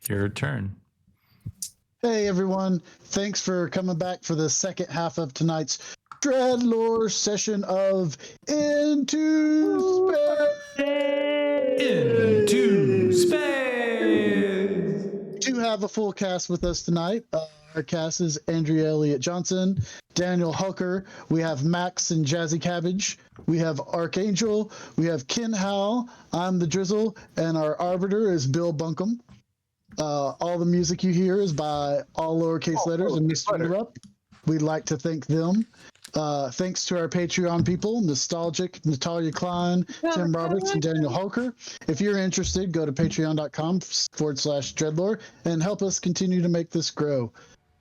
Your turn. Hey everyone, thanks for coming back for the second half of tonight's DreadLore session of Into Space! Into Space! We do have a full cast with us tonight. Our cast is Andrea Elliott-Johnson, Daniel Hooker, we have Max and Jazzi Cabbage, we have Archangel, we have Ken Howl, I'm the Drizzle, and our arbiter is Bill Bunkum. All the music you hear is by all lowercase letters and Mr. Interrupt. We'd like to thank them. Thanks to our Patreon people, Nostalgic, Natalia Cline, Tim Roberts, and Daniel Hoker. If you're interested, go to patreon.com/DreadLore and help us continue to make this grow.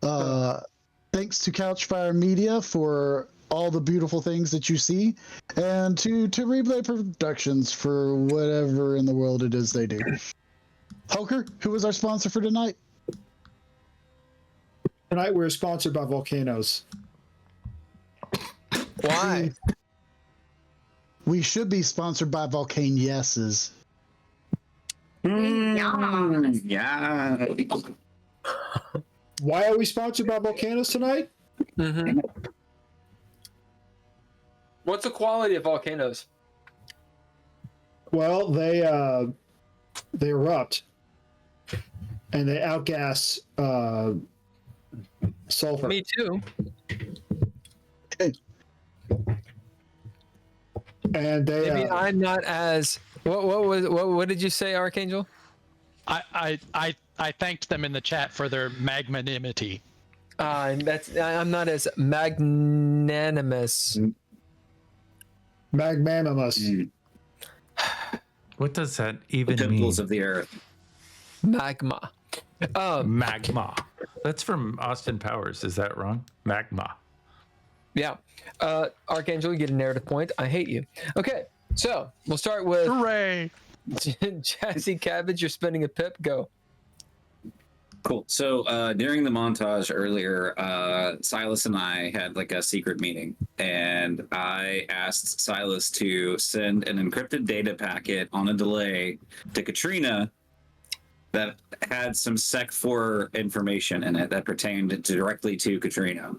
Thanks to Couchfire Media for all the beautiful things that you see, and to Replay Productions for whatever in the world it is they do. Hoker, who was our sponsor for tonight? Tonight we're sponsored by volcanoes. Why? We should be sponsored by Volcanieses. Yeah. Why are we sponsored by volcanoes tonight? Mm-hmm. What's the quality of volcanoes? Well, they erupt and they outgas sulfur. Me too. And they Maybe I'm not as what did you say, Archangel? I thanked them in the chat for their magnanimity. I'm not as magnanimous. Magnanimous. What does that even The mean? pimples of the earth. Magma. Magma. That's from Austin Powers. Is that wrong? Magma. Yeah. Archangel, you get a narrative point. I hate you. Okay, so we'll start with Hooray! Jazzi Cabbage. You're spending a pip. Go. Cool. So during the montage earlier, Silas and I had like a secret meeting, and I asked Silas to send an encrypted data packet on a delay to Katrina that had some Sec4 information in it that pertained directly to Katrina.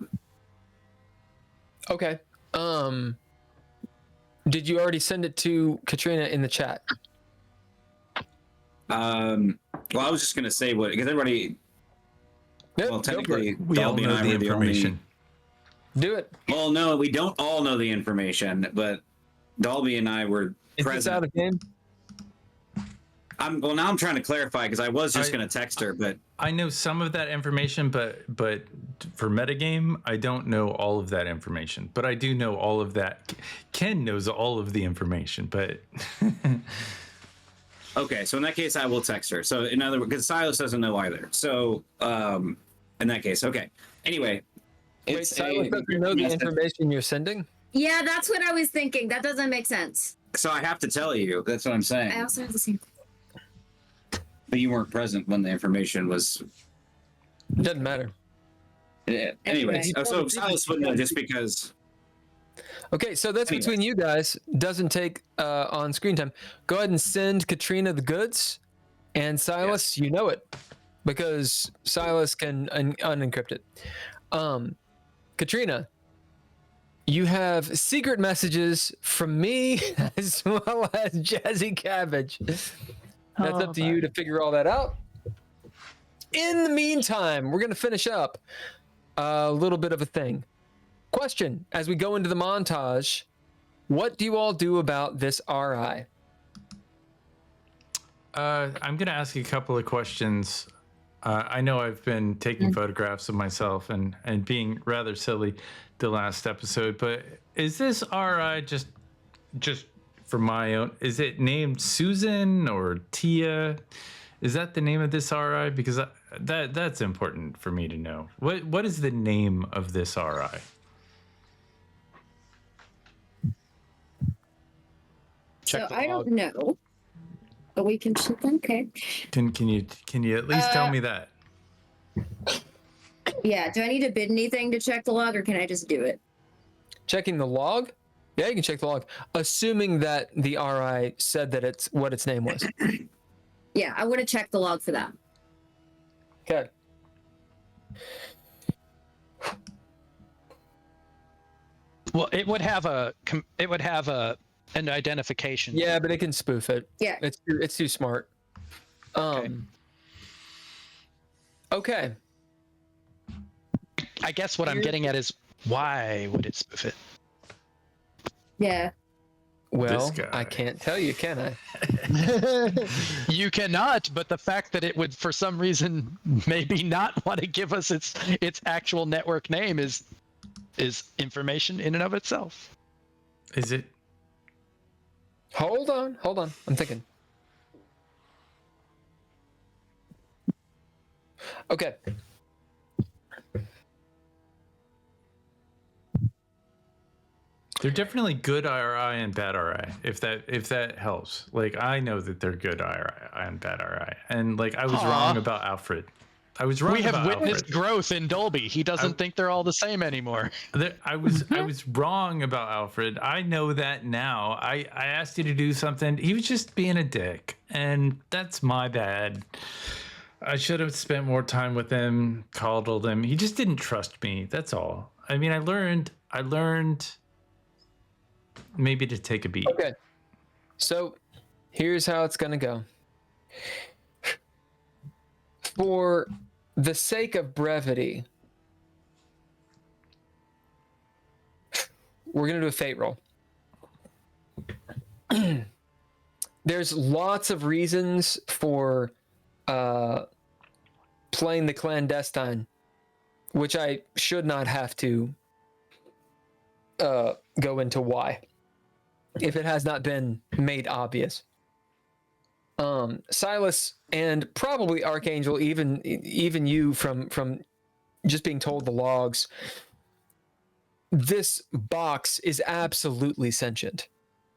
Okay. Did you already send it to Katrina in the chat? Well, I was just gonna say because everybody. Yep, Well, technically, We all Dalby and know I the were the information. Do it. Well, no, we don't all know the information, but Dalby and I were Is this out present. of game? Now I'm trying to clarify because I was just gonna text her, but I know some of that information, but for metagame, I don't know all of that information. But I do know all of that. Ken knows all of the information, but okay. So in that case, I will text her. So in other words, because Silas doesn't know either. So in that case, okay. Anyway, Wait, Silas doesn't know the information you're sending? Yeah, that's what I was thinking. That doesn't make sense. So I have to tell you. That's what I'm saying. I also have the same. But you weren't present when the information was. Doesn't matter. Yeah. Anyways, Anyway. so Silas wouldn't know just because. Okay, so that's Anyway. between you guys. Doesn't take on screen time. Go ahead and send Katrina the goods, and Silas, you know it, because Silas can unencrypt it. Katrina, you have secret messages from me as well as Jazzi Cabbage. That's up to you to figure all that out. In the meantime, we're going to finish up a little bit of a thing. Question, as we go into the montage, what do you all do about this RI? I'm going to ask you a couple of questions. I know I've been taking photographs of myself and being rather silly the last episode, but is this RI just for my own? Is it named Susan or Tia? Is that the name of this RI? Because that's important for me to know. What is the name of this RI? So I don't know, but we can check. Okay. Can you at least tell me that? Yeah. Do I need to bid anything to check the log, or can I just do it? Checking the log? Yeah, you can check the log, assuming that the RI said that it's what its name was. Yeah, I would have checked the log for that. Okay. Well, it would have an identification. Yeah, but it can spoof it. Yeah. It's too smart. Okay. I guess what I'm getting at is why would it spoof it? Yeah. Well, This guy. I can't tell you, can I? You cannot, but the fact that it would, for some reason, maybe not want to give us its actual network name is information in and of itself. Is it? Hold on. I'm thinking. Okay. They're definitely good IRI and bad RI. If that helps. Like I know that they're good IRI and bad RI, and like I was wrong about Alfred. I was wrong. We have about witnessed Alfred. growth in Dolby. He doesn't think they're all the same anymore. I was wrong about Alfred. I know that now. I asked you to do something. He was just being a dick, and that's my bad. I should have spent more time with him, coddled him. He just didn't trust me. That's all. I mean, I learned maybe to take a beat. Okay. So here's how it's going to go. For the sake of brevity, we're going to do a fate roll. There's lots of reasons for playing the clandestine, which I should not have to go into why, if it has not been made obvious. Silas and probably Archangel, even you from just being told the logs, this box is absolutely sentient,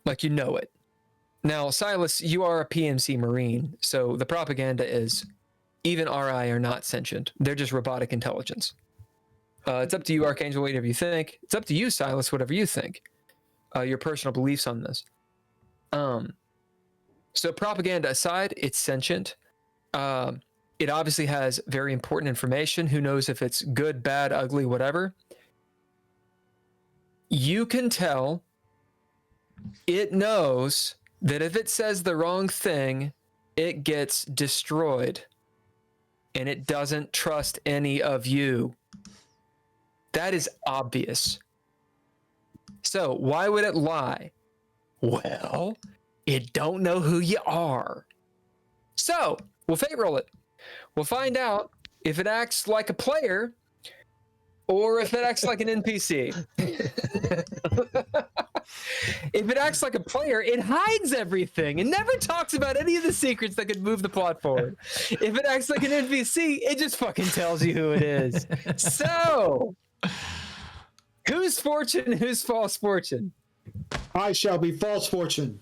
like you know it. Now, Silas, you are a PMC Marine, so the propaganda is even RI are not sentient. They're just robotic intelligence. It's up to you, Archangel, whatever you think. It's up to you, Silas, whatever you think. Your personal beliefs on this. So propaganda aside, it's sentient. It obviously has very important information. Who knows if it's good, bad, ugly, whatever. You can tell it knows that if it says the wrong thing, it gets destroyed. And it doesn't trust any of you. That is obvious. So why would it lie? Well, it don't know who you are. So we'll fate roll it. We'll find out if it acts like a player or if it acts like an NPC. If it acts like a player, it hides everything and never talks about any of the secrets that could move the plot forward. If it acts like an NPC, it just fucking tells you who it is. So, who's fortune, who's false fortune? I shall be false fortune.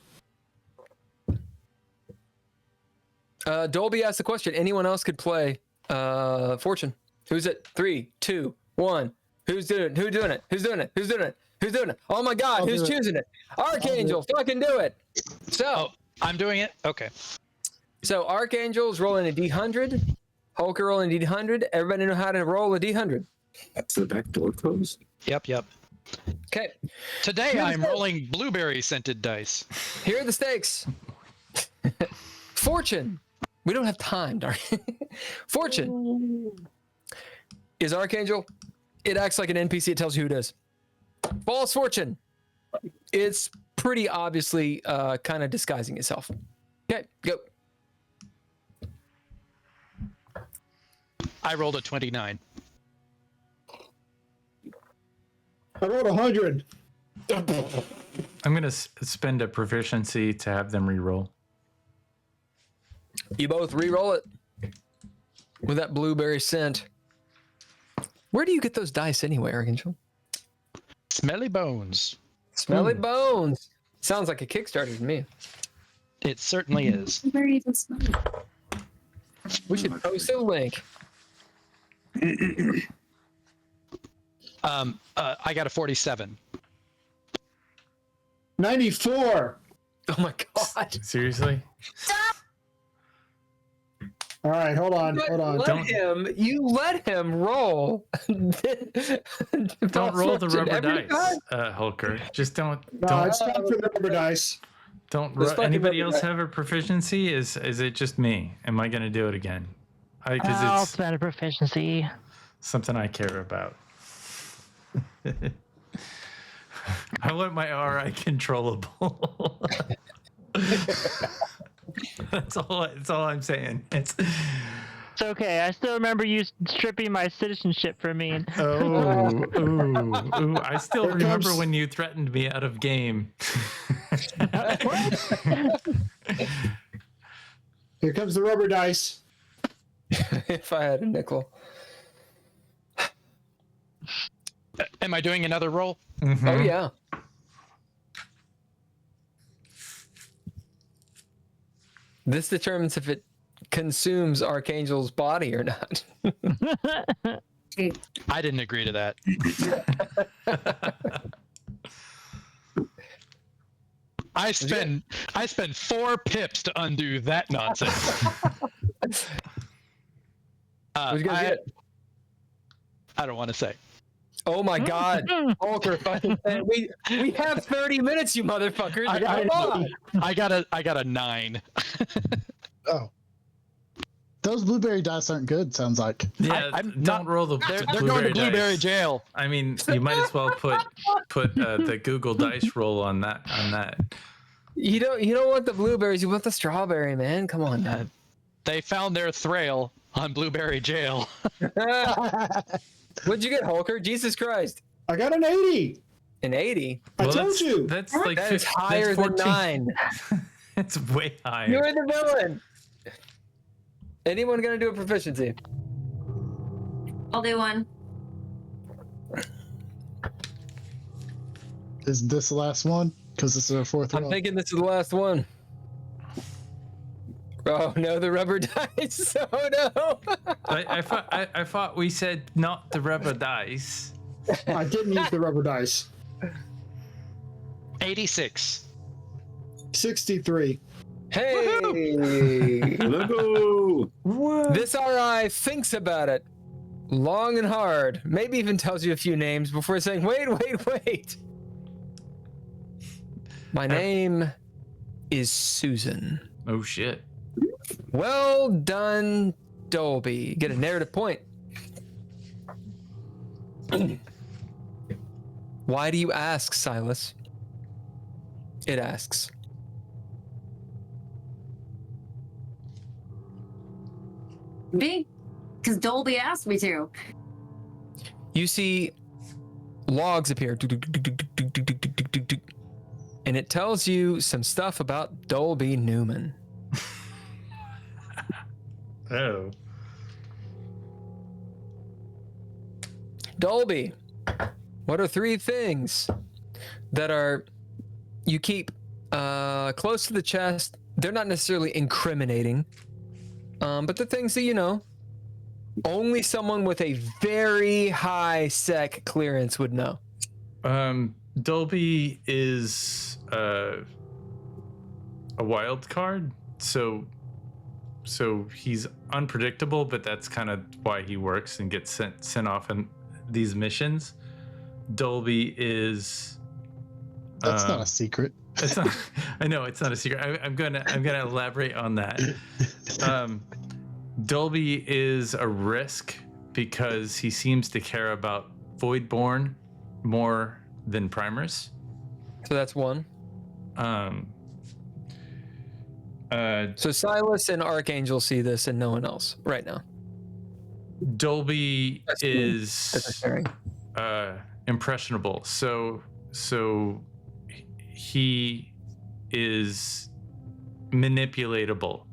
Dolby asked the question. Anyone else could play fortune. Who's it? 3, 2, 1. Who's doing it? Who's doing it? Who's doing it? Who's doing it? Who's doing it? Oh my God, who's choosing it? Archangel, fucking do it. So, I'm doing it? Okay. So Archangel's rolling a D100. Hulker rolling a D100. Everybody know how to roll a D100. That's the back door closed. Yep. Okay. Today I'm rolling blueberry scented dice. Here are the stakes. Fortune. We don't have time, darn. Fortune is Archangel. It acts like an NPC. It tells you who it is. False fortune. It's pretty obviously kind of disguising itself. Okay, go. I rolled a 29. I rolled 100. I'm gonna spend a proficiency to have them re-roll. You both re-roll it with that blueberry scent. Where do you get those dice anyway, Archangel? Smelly bones. Smelly bones. Sounds like a Kickstarter to me. It certainly is. Where even smell it? We should post a link. I got a 47. 94. Oh my God. Seriously? All right, hold on. You let him roll. Don't roll the rubber dice, Hulker. Just don't. No, Don't. it's time for the rubber dice. Don't. This fucking Anybody rubber else dice. have a proficiency? Is it just me? Am I going to do it again? Because I'll it's spend a proficiency. something I care about. I want my RI controllable. That's all I'm saying. It's okay. I still remember you stripping my citizenship from me. ooh. I still Here remember comes- when you threatened me out of game. Here comes the rubber dice. If I had a nickel. Am I doing another roll? Oh yeah. This determines if it consumes Archangel's body or not. I didn't agree to that. I spend 4 pips to undo that nonsense. Who's gonna get it? I don't want to say. Oh my God, Walker! We have 30 minutes, you motherfuckers. Come on. I got a 9. Oh. Those blueberry dice aren't good, sounds like. Yeah, I'm don't not- roll the They're going to blueberry dice. jail. I mean, you might as well put the Google Dice roll on that. You don't want the blueberries. You want the strawberry, man. Come on, now. They found their thrail on blueberry jail. What'd you get, Hulker? Jesus Christ! I got an 80. An 80. I told you. That's like That is 15 higher that's than 14. 9. It's way higher. You're the villain. Anyone gonna do a proficiency? I'll do one. Is this the last one? Because this is our fourth I'm roll. thinking this is the last one. Oh no, the rubber dice. Oh no. I thought we said not the rubber dice. I didn't use the rubber dice. 86. 63. Hey. Logo. This RI thinks about it long and hard. Maybe even tells you a few names before saying, wait. My name is Susan. Oh shit. Well done, Dolby. Get a narrative point. Why do you ask, Silas? It asks. Because Dolby asked me to. You see logs appear. And it tells you some stuff about Dolby Newman. Oh. Dolby, what are 3 things that you keep close to the chest? They're not necessarily incriminating, but the things that only someone with a very high sec clearance would know. Dolby is a wild card, so he's unpredictable, but that's kind of why he works and gets sent off in these missions. Dolby is That's not a secret. it's not, I know it's not a secret. I'm gonna elaborate on that. Dolby is a risk because he seems to care about Voidborn more than Primers. So that's one. So So Silas and Archangel see this and no one else right now. Dolby That's cool. is That's sharing. impressionable. So he is manipulatable.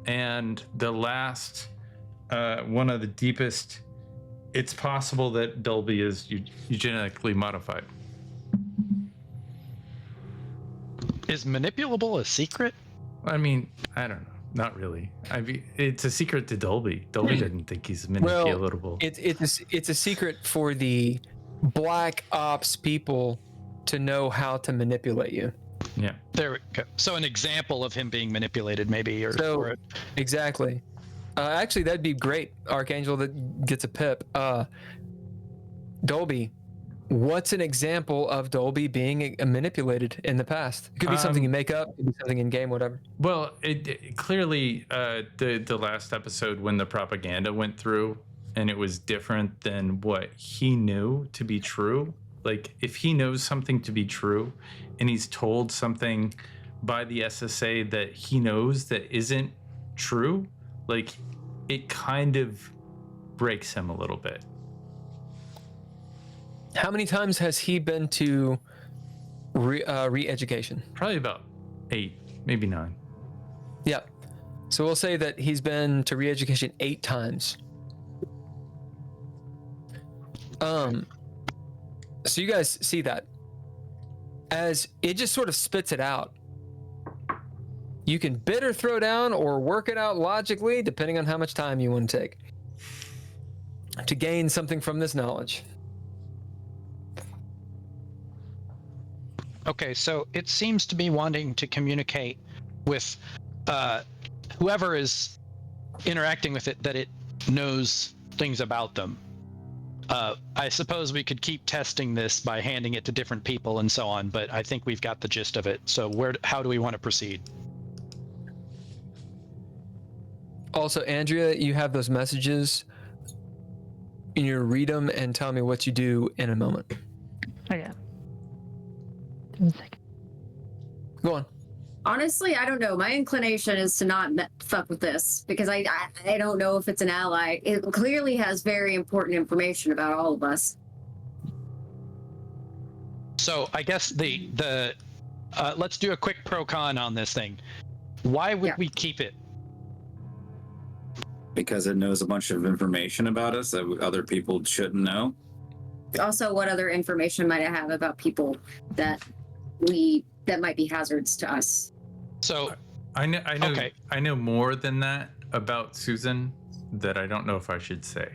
And the last one of the deepest, it's possible that Dolby is eugenically modified. Is manipulable a secret? I mean, I don't know. Not really. It's a secret to Dolby. Dolby didn't think he's manipulatable. It's a secret for the Black Ops people to know how to manipulate you. Yeah. There we go. So an example of him being manipulated, maybe, or So exactly. Actually, that'd be great. Archangel that gets a pip. Dolby. What's an example of Dolby being manipulated in the past? It could be something you make up, it could be something in game, whatever. Well, it clearly the last episode when the propaganda went through and it was different than what he knew to be true. Like if he knows something to be true and he's told something by the SSA that he knows that isn't true, like it kind of breaks him a little bit. How many times has he been to re-education? Probably about 8, maybe 9. Yeah. So we'll say that he's been to re-education 8 times. So you guys see that as it just sort of spits it out. You can bid or throw down or work it out logically, depending on how much time you want to take to gain something from this knowledge. Okay, so it seems to be wanting to communicate with whoever is interacting with it, that it knows things about them. I suppose we could keep testing this by handing it to different people and so on, but I think we've got the gist of it. So how do we want to proceed? Also, Andrea, you have those messages. You need to read them and tell me what you do in a moment. Oh yeah. Give me a second. Go on. Honestly, I don't know. My inclination is to not fuck with this because I don't know if it's an ally. It clearly has very important information about all of us. So I guess the let's do a quick pro con on this thing. Why would we keep it? Because it knows a bunch of information about us that other people shouldn't know. Also, what other information might I have about people that might be hazards to us? So I know okay. I know more than that about Susan that I don't know if I should say.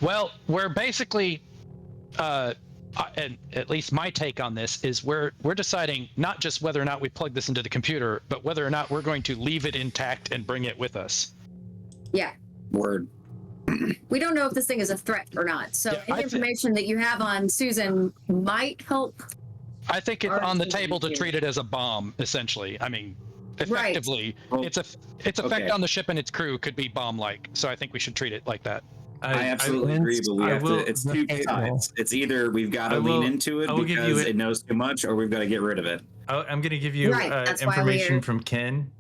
Well, we're basically and at least my take on this is we're deciding not just whether or not we plug this into the computer, but whether or not we're going to leave it intact and bring it with us. Yeah. Word. We don't know if this thing is a threat or not. So any information that you have on Susan might help. I think it's on the table to treat it as a bomb, essentially. I mean, effectively, its effect on the ship and its crew could be bomb-like. So I think we should treat it like that. I absolutely agree, but we have to. It's two sides. It's either we've got to lean into it because it knows too much, or we've got to get rid of it. I'm going to give you information from Ken.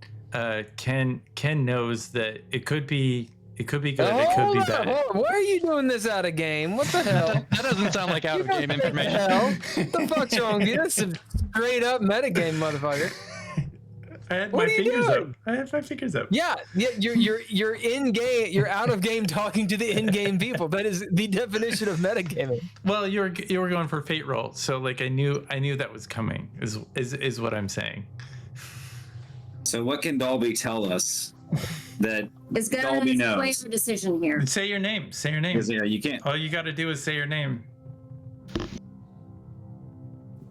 Ken knows that it could be good, it could be bad. Why are you doing this out of game? What the hell? That doesn't sound like out of game information. What the fuck's wrong with you? That's some straight up metagame, motherfucker. I had my fingers up. I had my fingers up. Yeah, you're in game. You're out of game talking to the in-game people. That is the definition of metagaming. Well, you were going for fate roll, so like I knew that was coming. Is what I'm saying. So what can Dolby tell us that it's gonna Dolby sway knows? our decision here. Say your name. Say your name. Yeah, you can't. All you got to do is say your name.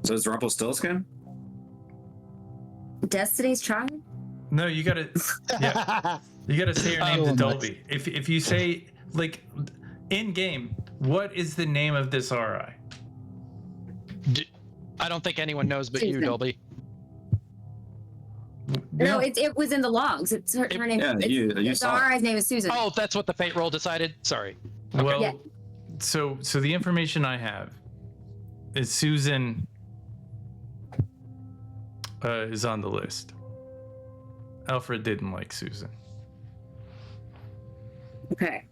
So it's Rumpelstiltskin? Destiny's Child? No, you gotta. Yeah, you gotta say your name to Dolby. If you say like in game, what is the name of this RI? I don't think anyone knows but you, Dolby. No, it was in the logs. It's her name. Yeah, you saw the RI's name is Susan. Oh, that's what the fate roll decided? Sorry. Okay. Well, so the information I have is Susan is on the list. Alfred didn't like Susan. Okay.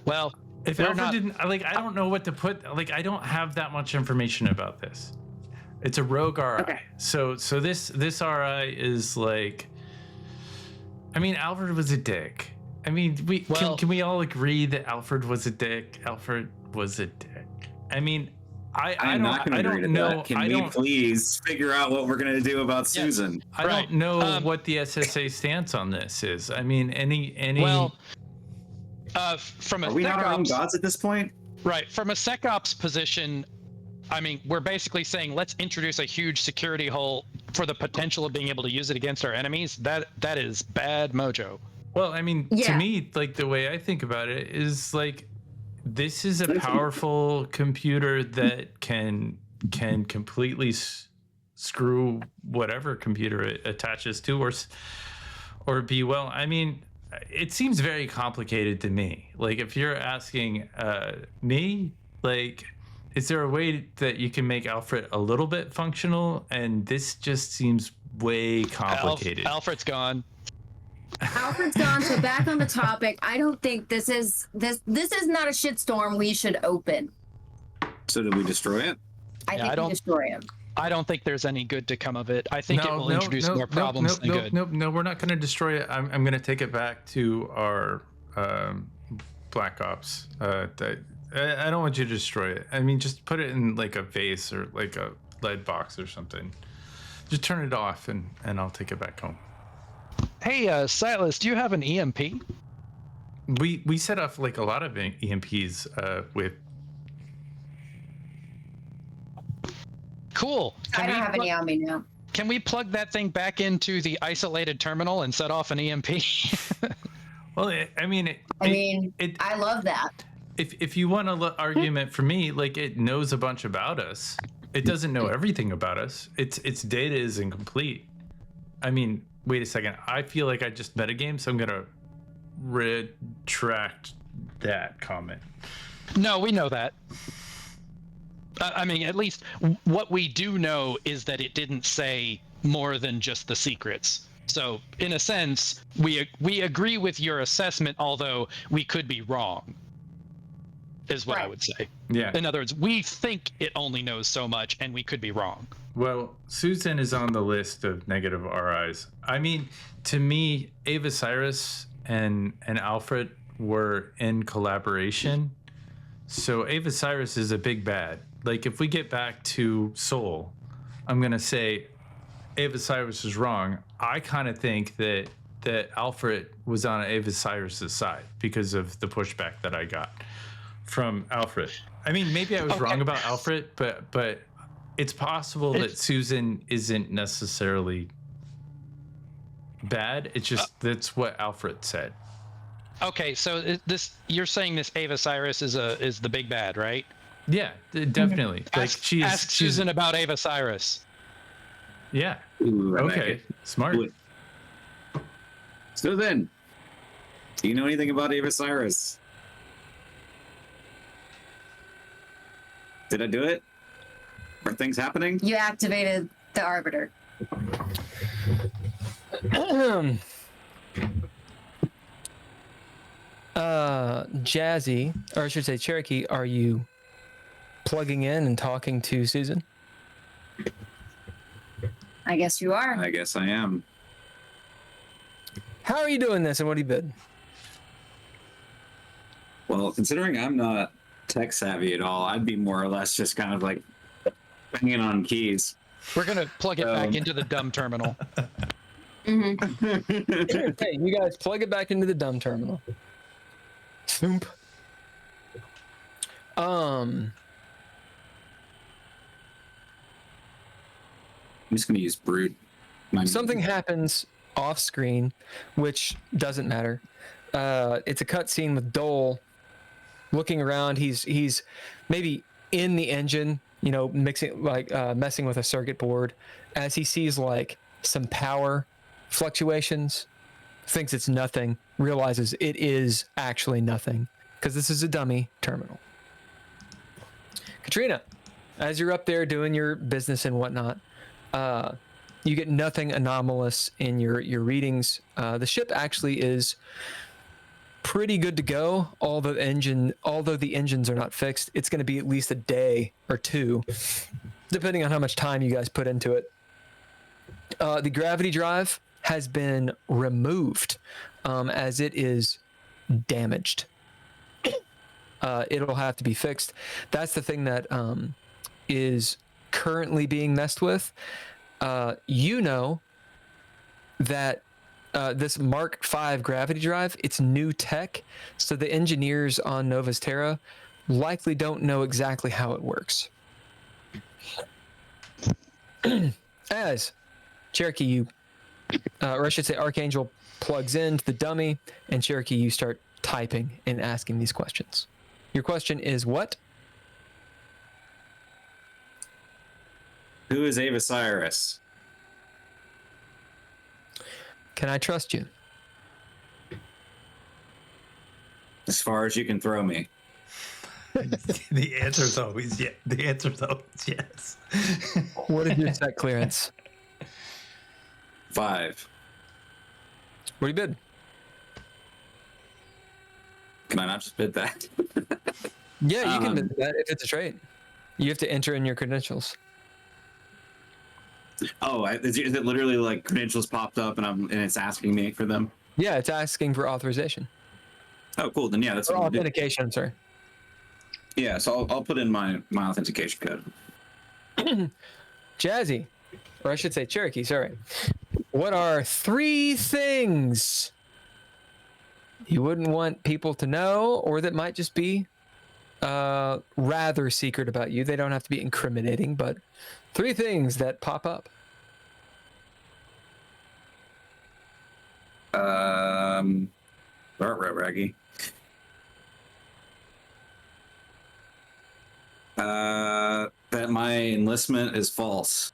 Well, if Alfred didn't like, I don't know what to put. Like, I don't have that much information about this. It's a rogue RI. Okay. So this RI is like, I mean, Alfred was a dick. I mean, can we all agree that Alfred was a dick? Alfred was a dick. I mean, I don't know. Can we please figure out what we're gonna do about Susan? I don't know what the SSA stance on this is. I mean, any. Well, from a are we not our own SecOps gods at this point? Right, from a SecOps position, I mean, we're basically saying let's introduce a huge security hole for the potential of being able to use it against our enemies. That is bad mojo. Well, I mean, to Yeah. me, like the way I think about it is like this is a powerful computer that can completely screw whatever computer it attaches to, or be well. I mean, it seems very complicated to me. Like if you're asking me, like, is there a way that you can make Alfred a little bit functional? And this just seems way complicated. Alfred's gone. Alfred's gone. So back on the topic, I don't think this is not a shitstorm we should open. So did we destroy it? I think I we don't- destroy him. I don't think there's any good to come of it. I think it will introduce more problems than good. No, we're not going to destroy it. I'm going to take it back to our Black Ops. I don't want you to destroy it. I mean, just put it in like a vase or like a lead box or something. Just turn it off and I'll take it back home. Hey, Silas, do you have an EMP? We set off like a lot of EMPs with. Cool. I don't have any on me now. Can we plug that thing back into the isolated terminal and set off an EMP? Well, I love that. If you want an argument for me, like it knows a bunch about us. It doesn't know everything about us. Its data is incomplete. I mean, wait a second. I feel like I just metagame, so I'm gonna retract that comment. No, we know that. I mean, at least what we do know is that it didn't say more than just the secrets. So, in a sense, we agree with your assessment, although we could be wrong, is what I would say. Yeah. In other words, we think it only knows so much, and we could be wrong. Well, Susan is on the list of negative RIs. I mean, to me, Ava Cyrus and Alfred were in collaboration. So Ava Cyrus is a big bad. Like if we get back to Soul, I'm gonna say Ava Cyrus is wrong. I kind of think that Alfred was on Ava Cyrus's side because of the pushback that I got from Alfred. I mean, maybe I was wrong about Alfred, but it's possible that Susan isn't necessarily bad. It's just that's what Alfred said. Okay, so you're saying this Ava Cyrus is the big bad, right? Yeah, definitely. Like ask Susan about Ava Cyrus. Yeah. Ooh, Okay. Smart. So then, do you know anything about Ava Cyrus? Did I do it? Are things happening? You activated the Arbiter. Jazzy, or I should say Cherokee, are you plugging in and talking to Susan? I guess you are. I guess I am. How are you doing this, and what have you been? Well, considering I'm not tech savvy at all, I'd be more or less just kind of like banging on keys. We're gonna plug it back into the dumb terminal. Mm-hmm. Hey, you guys plug it back into the dumb terminal. Thump. I'm just gonna use brute. Something happens off screen, which doesn't matter. It's a cutscene with Dole looking around. He's maybe in the engine, you know, messing with a circuit board as he sees like some power fluctuations, thinks it's nothing, realizes it is actually nothing because this is a dummy terminal. Katrina, as you're up there doing your business and whatnot, you get nothing anomalous in your readings. The ship actually is pretty good to go. Although the engines are not fixed, it's going to be at least a day or two, depending on how much time you guys put into it. The gravity drive has been removed as it is damaged. It'll have to be fixed. That's the thing that is currently being messed with. You know that this Mark V gravity drive, it's new tech, so the engineers on Novus Terra likely don't know exactly how it works. As Cherokee, you, or I should say, Archangel plugs into the dummy, and Cherokee, you start typing and asking these questions. Your question is what? Who is Ava Cyrus? Can I trust you? As far as you can throw me. The answer's always yes. The answer's always yes. What is your set clearance? 5. What do you bid? Can I not just bid that? Yeah, you can bid that if it's a trade. You have to enter in your credentials. Oh, is it literally like credentials popped up and it's asking me for them? Yeah, it's asking for authorization. Oh, cool. Then yeah, that's Or what I'll do. authentication, I'm sorry. Yeah, so I'll put in my authentication code. Jazzy, or I should say Cherokee, sorry. What are 3 things you wouldn't want people to know, or that might just be rather secret about you? They don't have to be incriminating, but 3 things that pop up. Raggy. That my enlistment is false.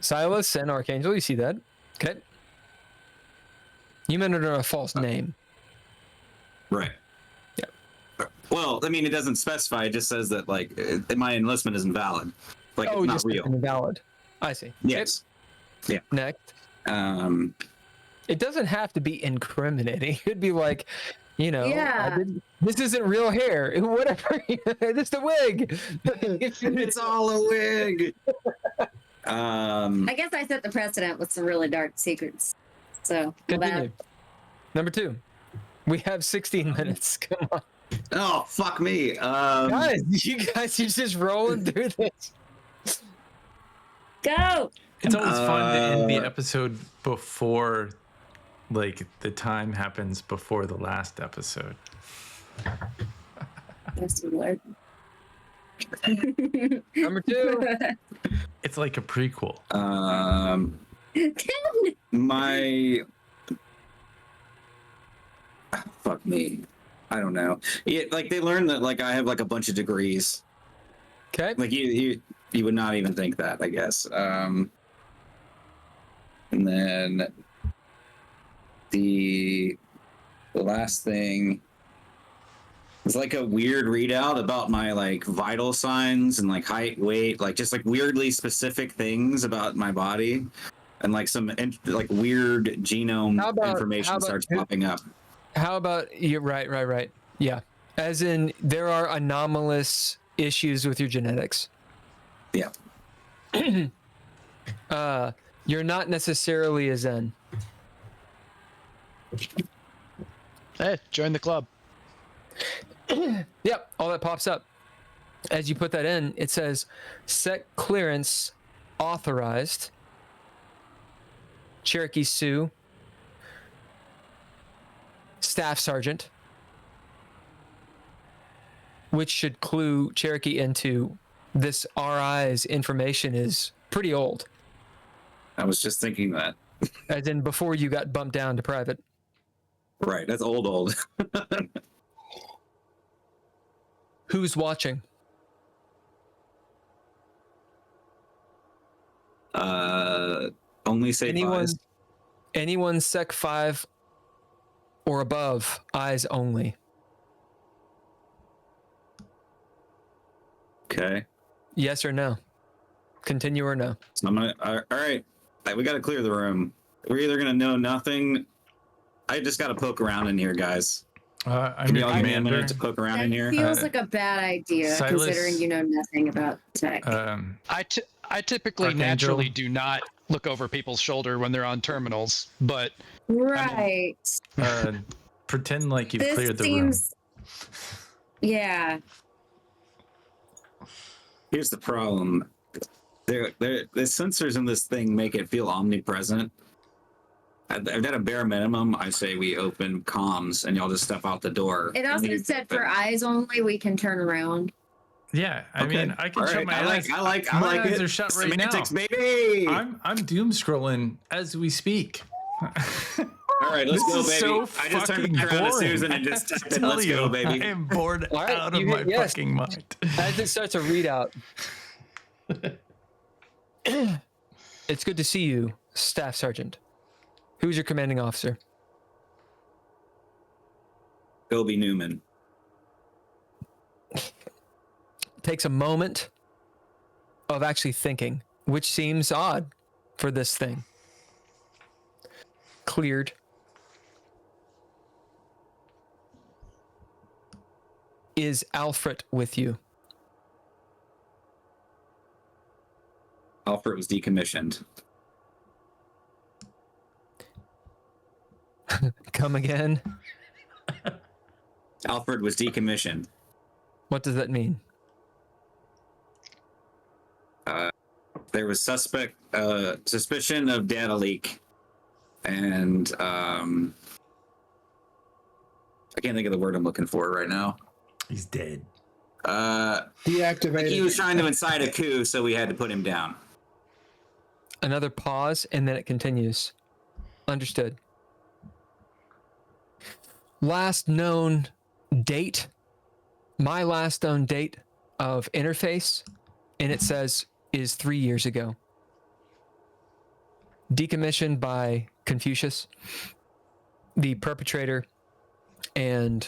Silas and Archangel, you see that? Okay. You meant under a false name. Right. Yeah. Well, I mean, it doesn't specify. It just says that like my enlistment is invalid. Like it's not just real. invalid. I see. Yes. Okay. Next. It doesn't have to be incriminating. It'd be like, you know, Yeah. This isn't real hair. Whatever. This is a wig. It's all a wig. I guess I set the precedent with some really dark secrets. So Continue. Number 2. We have 16 minutes. Come on. Oh, fuck me. You guys are just rolling through this. go. It's always fun to end the episode before, like, the time happens before the last episode. That's the word. Number 2. It's like a prequel. My fuck me. I don't know. Yeah, like they learned that like I have like a bunch of degrees. Okay. Like you would not even think that, I guess. And then the last thing is like a weird readout about my like vital signs and like height, weight, like just like weirdly specific things about my body, and like some like weird genome information starts popping up. How about you? Right. Yeah. As in, there are anomalous issues with your genetics. Yeah. You're not necessarily a Zen. Hey, join the club. Yep, all that pops up. As you put that in, it says set clearance authorized. Cherokee Sioux, Staff Sergeant, which should clue Cherokee into this RI's information is pretty old. I was just thinking that. As in before you got bumped down to private. Right, that's old. Who's watching? Only say Anyone Sec 5 or above, eyes only. Okay. Yes or no? Continue or no? So I'm gonna. All right, we got to clear the room. We're either gonna know nothing. I just got to poke around in here, guys. I'm Can your y'all give me a minute commander. to poke around That in here? feels like a bad idea, Silas- considering you know nothing about tech. I typically Archangel. naturally do not look over people's shoulder when they're on terminals, but right. Pretend like you've This cleared the seems. Yeah. Here's the problem. The sensors in this thing make it feel omnipresent. At a bare minimum, I say we open comms and y'all just step out the door. It also said for eyes only, we can turn around. Yeah, I Okay. mean, I can All shut right. my I eyes. like My eyes it. are shut right Semantics, now. baby. I'm doom scrolling as we speak. All right, let's This go, is baby. so I just turned fucking back around to boring. Susan and I just have to typed in, tell let's you, go, baby. I am bored All right, out of you my hit yes. fucking mind. As it starts to read out, it's good to see you, Staff Sergeant. Who's your commanding officer? Gobi Newman. Takes a moment of actually thinking, which seems odd for this thing. Cleared. Is Alfred with you? Alfred was decommissioned. Come again? Alfred was decommissioned. What does that mean? There was suspicion of data leak, and I can't think of the word I'm looking for right now. He's dead. Deactivated. He was trying to incite a coup, so we had to put him down. Another pause, and then it continues. Understood. Last known date, my last known date of interface, and it says is 3 years ago. Decommissioned by Confucius, the perpetrator, and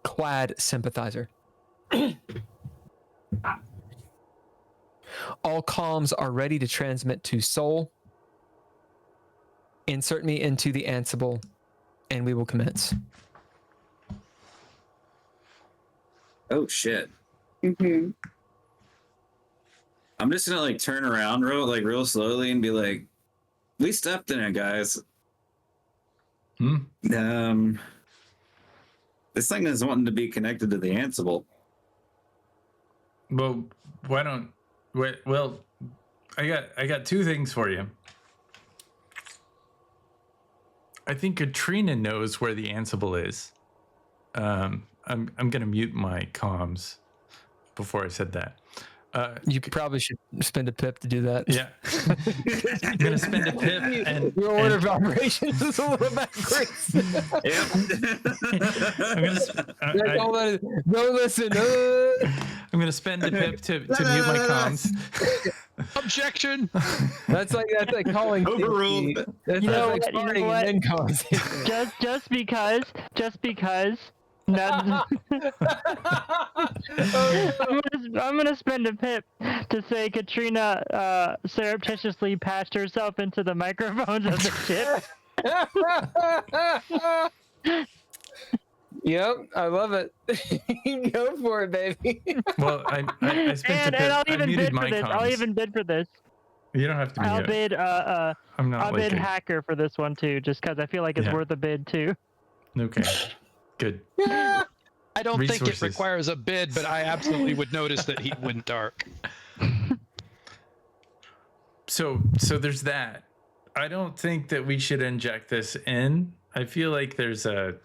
clad sympathizer. All comms are ready to transmit to Soul. Insert me into the Ansible, and we will commence. Oh shit! Mm-hmm. I'm just gonna like turn around real slowly and be like, "We stepped in it, guys." This thing is wanting to be connected to the Ansible. Well, why don't? Well, I got two things for you. I think Katrina knows where the Ansible is. I'm gonna mute my comms before I said that. You probably should spend a pip to do that. Yeah, I'm gonna spend a pip and Your order of operations is a little backwards. I'm gonna Don't listen. I'm gonna spend a pip to mute my comms. Objection. That's like calling. Overruled. That's You know like what, you know starting what? and then calling. just because. No, I'm gonna spend a pip to say Katrina surreptitiously patched herself into the microphones of the ship. Yep, I love it. Go for it, baby. Well, I spent a pip. And I'll I even muted bid my for this. comms. I'll even bid for this. You don't have to mute I'll it. bid I'm not I'll like bid it. hacker for this one too, just because I feel like it's Yeah. worth a bid too. Okay, good. I don't think it Resources. requires a bid, but I absolutely would notice that he went dark. So there's that. I don't think that we should inject this in. I feel like there's a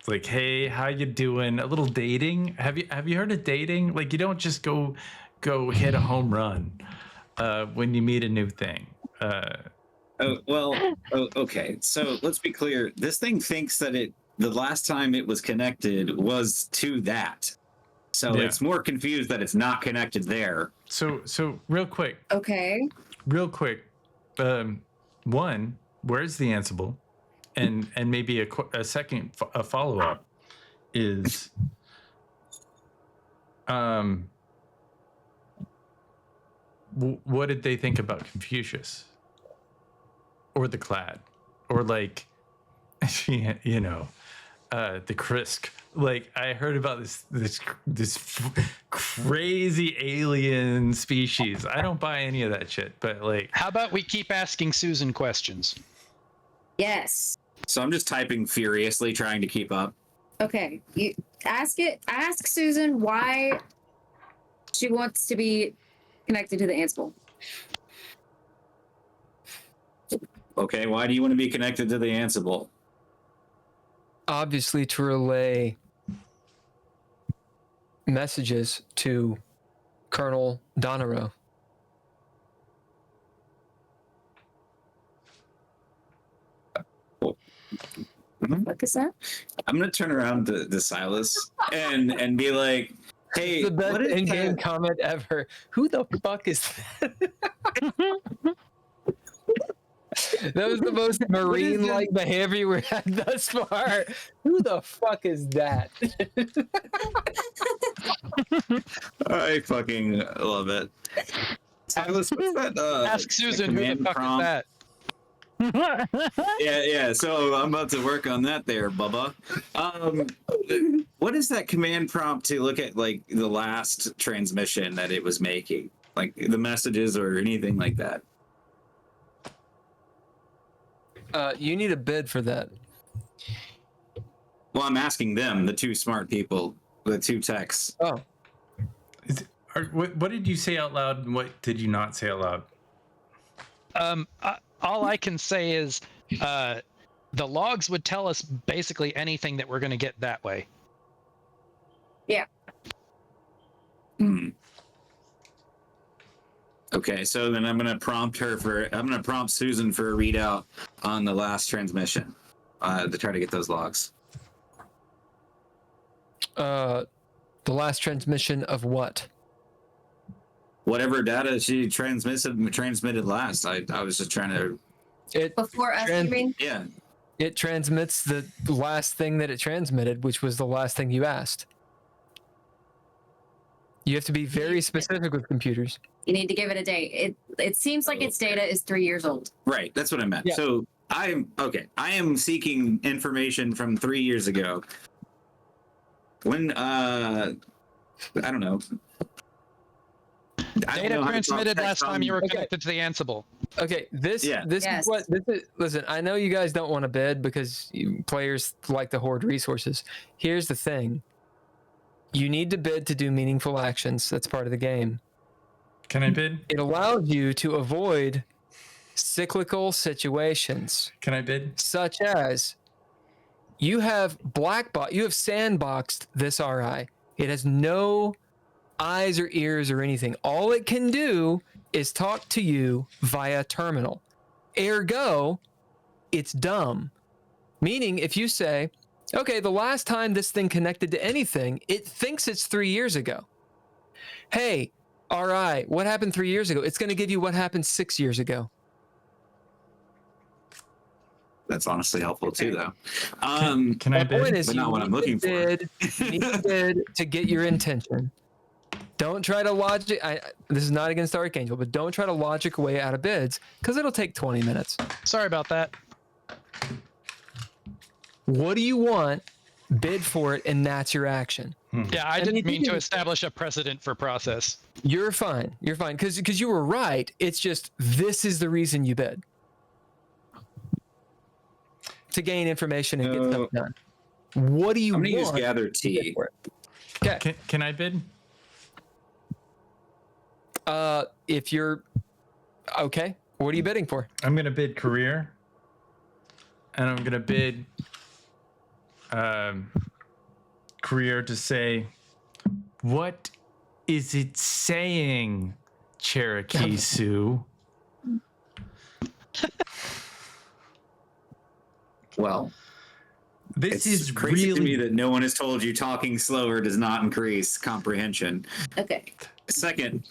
like, hey, how you doing? A little dating. Have you heard of dating? Like, you don't just go hit a home run when you meet a new thing. Okay. So let's be clear. This thing thinks that the last time it was connected was to that. So Yeah. it's more confused that it's not connected there. So real quick, Okay. one, where's the Ansible? And maybe a second a follow up is what did they think about Confucius or the Clad or like the Krisk? Like, I heard about this crazy alien species. I don't buy any of that shit, but like, How about we keep asking Susan questions? Yes. So I'm just typing furiously, trying to keep up. Okay. You ask Susan why she wants to be connected to the Ansible. Okay, why do you want to be connected to the Ansible? obviously to relay messages to Colonel Donero. What is that? I'm gonna turn around to Silas and be like, "Hey, The best what is in-game that?" comment ever. Who the fuck is that? That was the most marine-like behavior we had thus far. Who the fuck is that? I fucking love it. Silas, what's that? Ask Susan who the command fuck prompt? is that. Yeah. So I'm about to work on that there, Bubba. What is that command prompt to look at, like, the last transmission that it was making, like the messages or anything like that? You need a bid for that. Well, I'm asking them, the two smart people, the two techs. Oh, What did you say out loud, and what did you not say out loud? All I can say is the logs would tell us basically anything that we're going to get that way. Yeah. Okay, so then I'm gonna prompt Susan for a readout on the last transmission to try to get those logs. the last transmission of what? Whatever data she transmitted last. I was just trying to. It Before us, you mean? Yeah. it transmits the last thing that it transmitted, which was the last thing you asked. You have to be very specific with computers. You need to give it a date. It seems like its data is 3 years old. Right. That's what I meant. Yeah. So I am seeking information from 3 years ago. When I don't know. I don't Data know how to transmitted talk last time you were Okay. connected to the Ansible. Okay, this Yeah. this Yes. is what this is. Listen, I know you guys don't want to bid because players like to hoard resources. Here's the thing: you need to bid to do meaningful actions. That's part of the game. Can I bid? It allows you to avoid cyclical situations, Can I bid? such as you have sandboxed this RI. It has no eyes or ears or anything. All it can do is talk to you via terminal. Ergo, it's dumb. Meaning, if you say, okay, the last time this thing connected to anything, it thinks it's 3 years ago. Hey, RI, what happened 3 years ago? It's going to give you what happened 6 years ago. That's honestly helpful too, though. Can I The point bid? is, But you not what I'm need looking to for. bid- you need to bid to get your intention. Don't try to logic. This is not against Archangel, but don't try to logic way out of bids because it'll take 20 minutes. Sorry about that. What do you want? Bid for it, and that's your action. Yeah, I And didn't you mean to can- establish a precedent for process. You're fine. You're fine because you were right. It's just this is the reason you bid to gain information and get stuff done. What do you I'm want? gonna use gather Bid T. for it. Okay. Can I bid? If you're okay, what are you bidding for? I'm gonna bid career, and I'm gonna bid career to say, what is it saying, Cherokee Sioux? Well, This it's is crazy to me really that no one has told you talking slower does not increase comprehension. Okay. Second,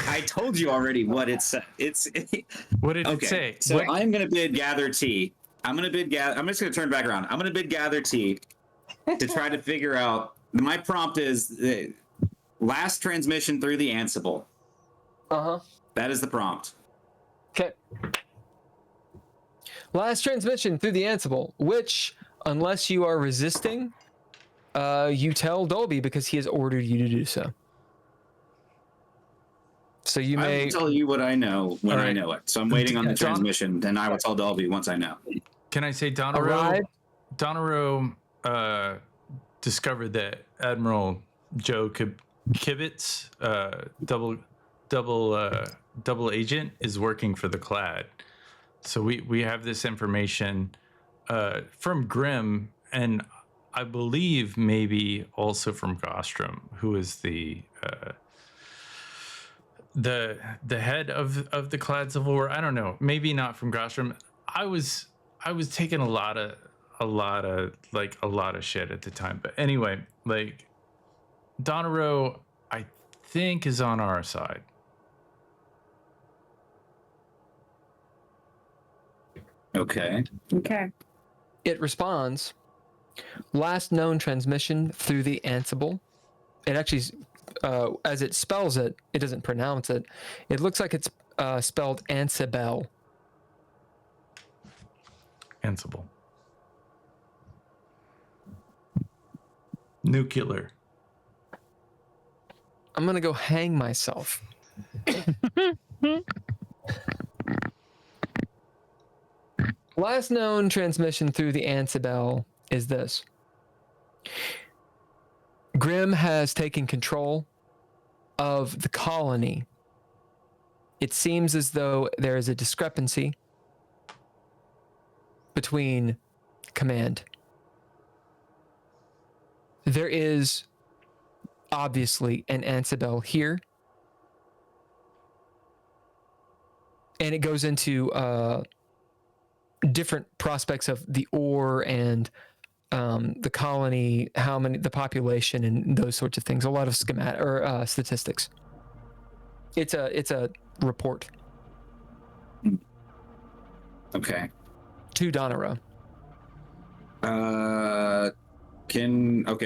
I told you already what it said. what did it Okay. say? So What- I'm gonna bid gather T. I'm just gonna turn back around. I'm gonna bid gather T to try to figure out. My prompt is the last transmission through the Ansible. Uh-huh. That is the prompt. Okay. Last transmission through the Ansible, which, unless you are resisting, you tell Dolby because he has ordered you to do so. So you I may. will tell you what I know when I Alright. know it. So I'm waiting on the John- transmission, then I will tell Dolby once I know. Can I say Donero? Arrive. Donero discovered that Admiral Joe Kibitz, double agent, is working for the Clad. So we have this information from Grimm, and I believe maybe also from Gostrom, who is the head of the Clads of War. I don't know, maybe not from Gostrom. I was taking a lot of shit at the time. But anyway, like Donero, I think is on our side. Okay. Okay. It responds. Last known transmission through the Ansible. It actually, as it spells it, it doesn't pronounce it. It looks like it's spelled Ansibel. Ansible. Nuclear. I'm gonna go hang myself. Last known transmission through the Ansibel is this. Grimm has taken control of the colony. It seems as though there is a discrepancy between command. There is obviously an Ansibel here. And it goes into different prospects of the ore and the colony, the population, and those sorts of things. A lot of schematic or statistics. It's a report. Okay. To Donero.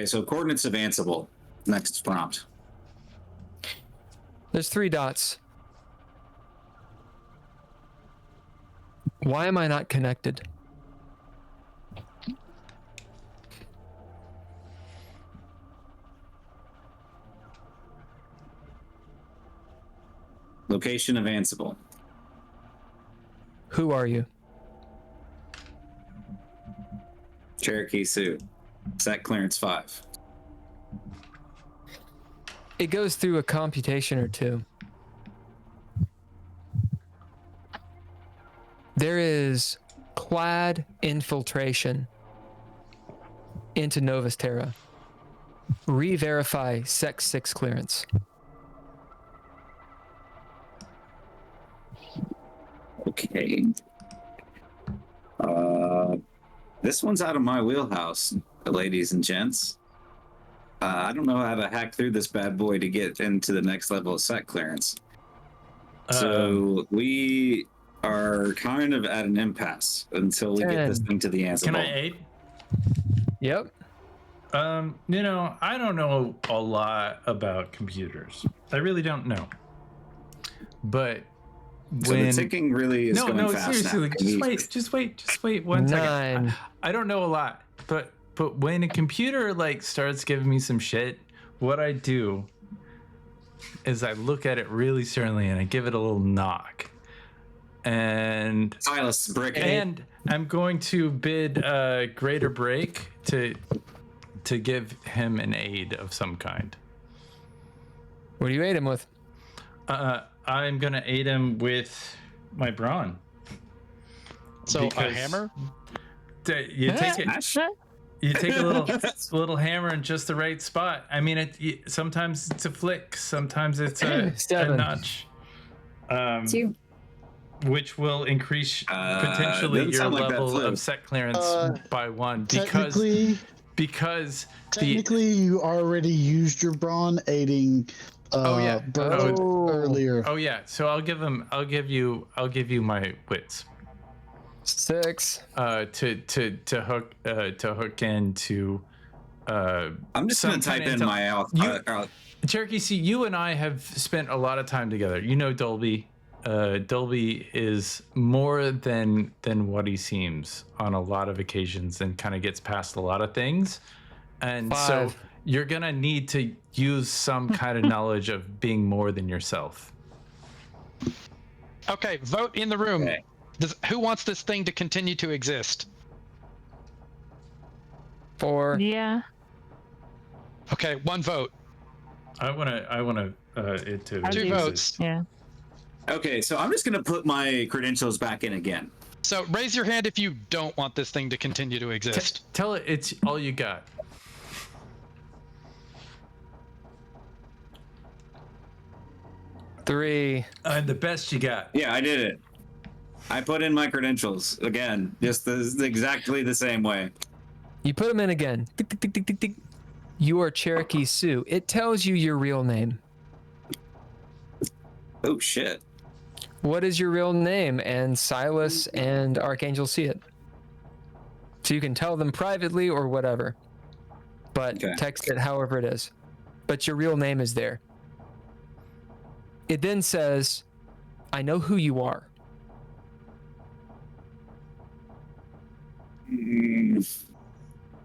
So coordinates of Ansible. Next prompt. There's 3 dots. Why am I not connected? Location of Ansible. Who are you? Cherokee Sioux. Set clearance 5. It goes through a computation or two. There is clad infiltration into Novus Terra. Re-verify Sec 6 clearance. Okay. This one's out of my wheelhouse, ladies and gents. I don't know how to hack through this bad boy to get into the next level of set clearance. So we are kind of at an impasse until we get this thing to the Ansible. Can I aid? Yep. I don't know a lot about computers. I really don't know. But so the ticking really is going fast. Seriously, just wait 1 second. I don't know a lot, but when a computer starts giving me some shit, what I do is I look at it really sternly and I give it a little knock. And Silas, brick. And I'm going to bid Greater Break to give him an aid of some kind. What do you aid him with? I'm gonna aid him with my brawn. So a hammer? You take it. You take a little hammer in just the right spot. I mean, sometimes it's a flick, sometimes it's a notch. 2. Which will increase potentially your level of set clearance by 1 because technically you already used your brawn aiding earlier. Oh yeah, so I'll give you my wits. 6 to hook into I'm just gonna type in my Cherokee. See, you and I have spent a lot of time together. You know Dolby. Dolby is more than what he seems on a lot of occasions and kind of gets past a lot of things. And 5. So you're going to need to use some kind of knowledge of being more than yourself. Okay, vote in the room. Okay. Who wants this thing to continue to exist? 4. Yeah. Okay, 1 vote. I want it to 2 votes. Yeah. Okay, so I'm just gonna put my credentials back in again. So raise your hand if you don't want this thing to continue to exist. Tell it it's all you got. 3. The best you got. Yeah, I did it. I put in my credentials again, just exactly the same way. You put them in again. Tick, tick, tick, tick, tick, tick. You are Cherokee Sue. It tells you your real name. Oh shit. What is your real name? And Silas and Archangel see it. So you can tell them privately or whatever. But text it however it is. But your real name is there. It then says, I know who you are.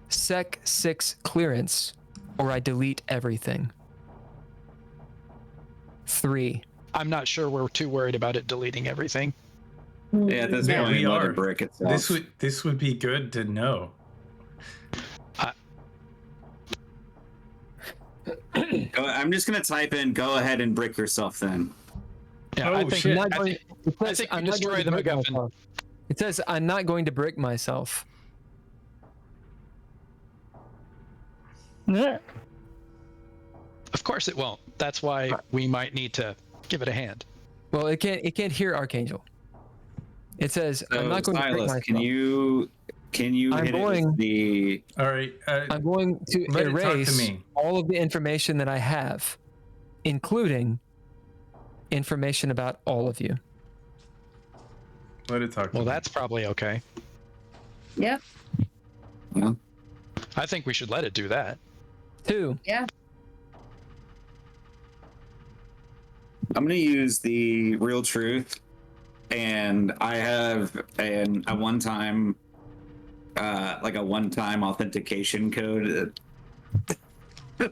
Sec 6 clearance, or I delete everything. 3. I'm not sure we're too worried about it deleting everything. Yeah, at this point, we let are. it brick itself. This would be good to know. I'm just gonna type in. Go ahead and brick yourself then. Yeah, Oh, I think, shit. I think we destroy the MacGuffin. It says, I'm not going to brick myself. Yeah. Of course it won't. That's why we might need to give it a hand. Well, it can't hear Archangel. It says, So, I'm not going to brick Silas, myself. can you I'm hit going- it with the? All right. I'm going to Let it talk to erase me. all of the information that I have, including information about all of you. Let it talk to Well, me. that's probably okay. Yep. Well, I think we should let it do that. 2. Yeah. I'm gonna use the real truth, and I have a one-time authentication code,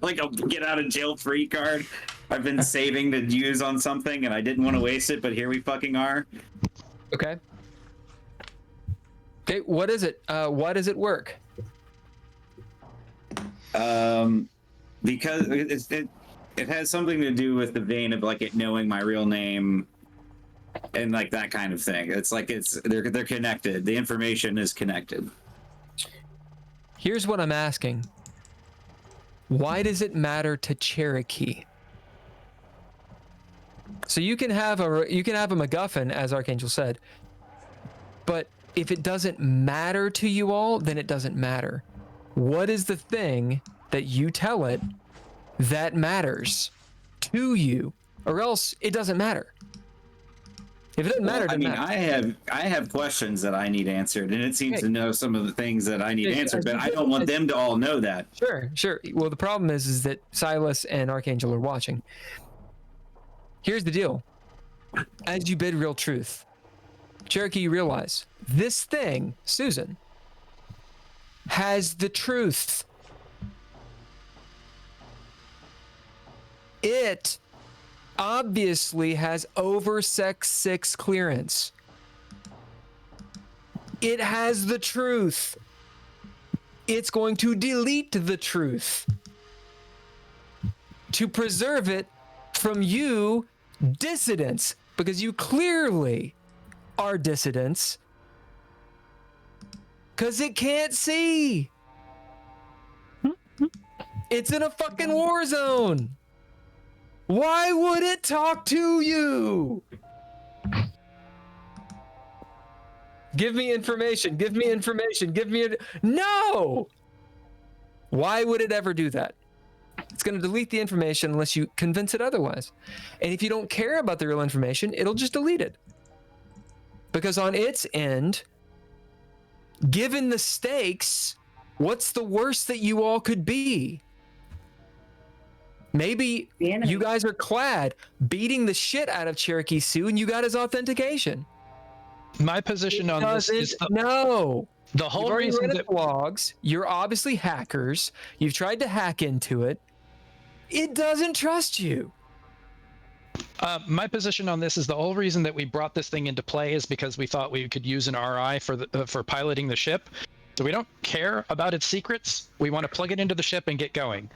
like a get out of jail free card. I've been saving to use on something, and I didn't want to waste it, but here we fucking are. Okay. Okay, what is it? Why does it work? Because it has something to do with the vein of like it knowing my real name and like that kind of thing. It's like they're connected. The information is connected. Here's what I'm asking. Why does it matter to Cherokee? So you can have a MacGuffin, as Archangel said, but if it doesn't matter to you all, then it doesn't matter. What is the thing that you tell it that matters to you, or else it doesn't matter? If it doesn't matter, it I doesn't mean, matter. I have questions that I need answered, and it seems Okay. to know some of the things that I need Okay, answered, as but you I said- don't want them to all know that. Sure. Well, the problem is that Silas and Archangel are watching. Here's the deal. As you bid real truth, Cherokee, you realize this thing, Susan, has the truth. It obviously has over Sec 6 clearance. It has the truth. It's going to delete the truth to preserve it from you dissidents, because you clearly are dissidents, because it can't see. It's in a fucking war zone. Why would it talk to you? Give me information. No! Why would it ever do that? It's going to delete the information unless you convince it otherwise. And if you don't care about the real information, it'll just delete it. Because on its end, given the stakes, what's the worst that you all could be? Maybe The enemy. you guys are clad, beating the shit out of Cherokee Sue, and you got his authentication. My position on this is No. the You've whole already reason read that its logs. You're obviously hackers. You've tried to hack into it. It doesn't trust you. my position on this is the whole reason that we brought this thing into play is because we thought we could use an RI for piloting the ship. So we don't care about its secrets. We want to plug it into the ship and get going.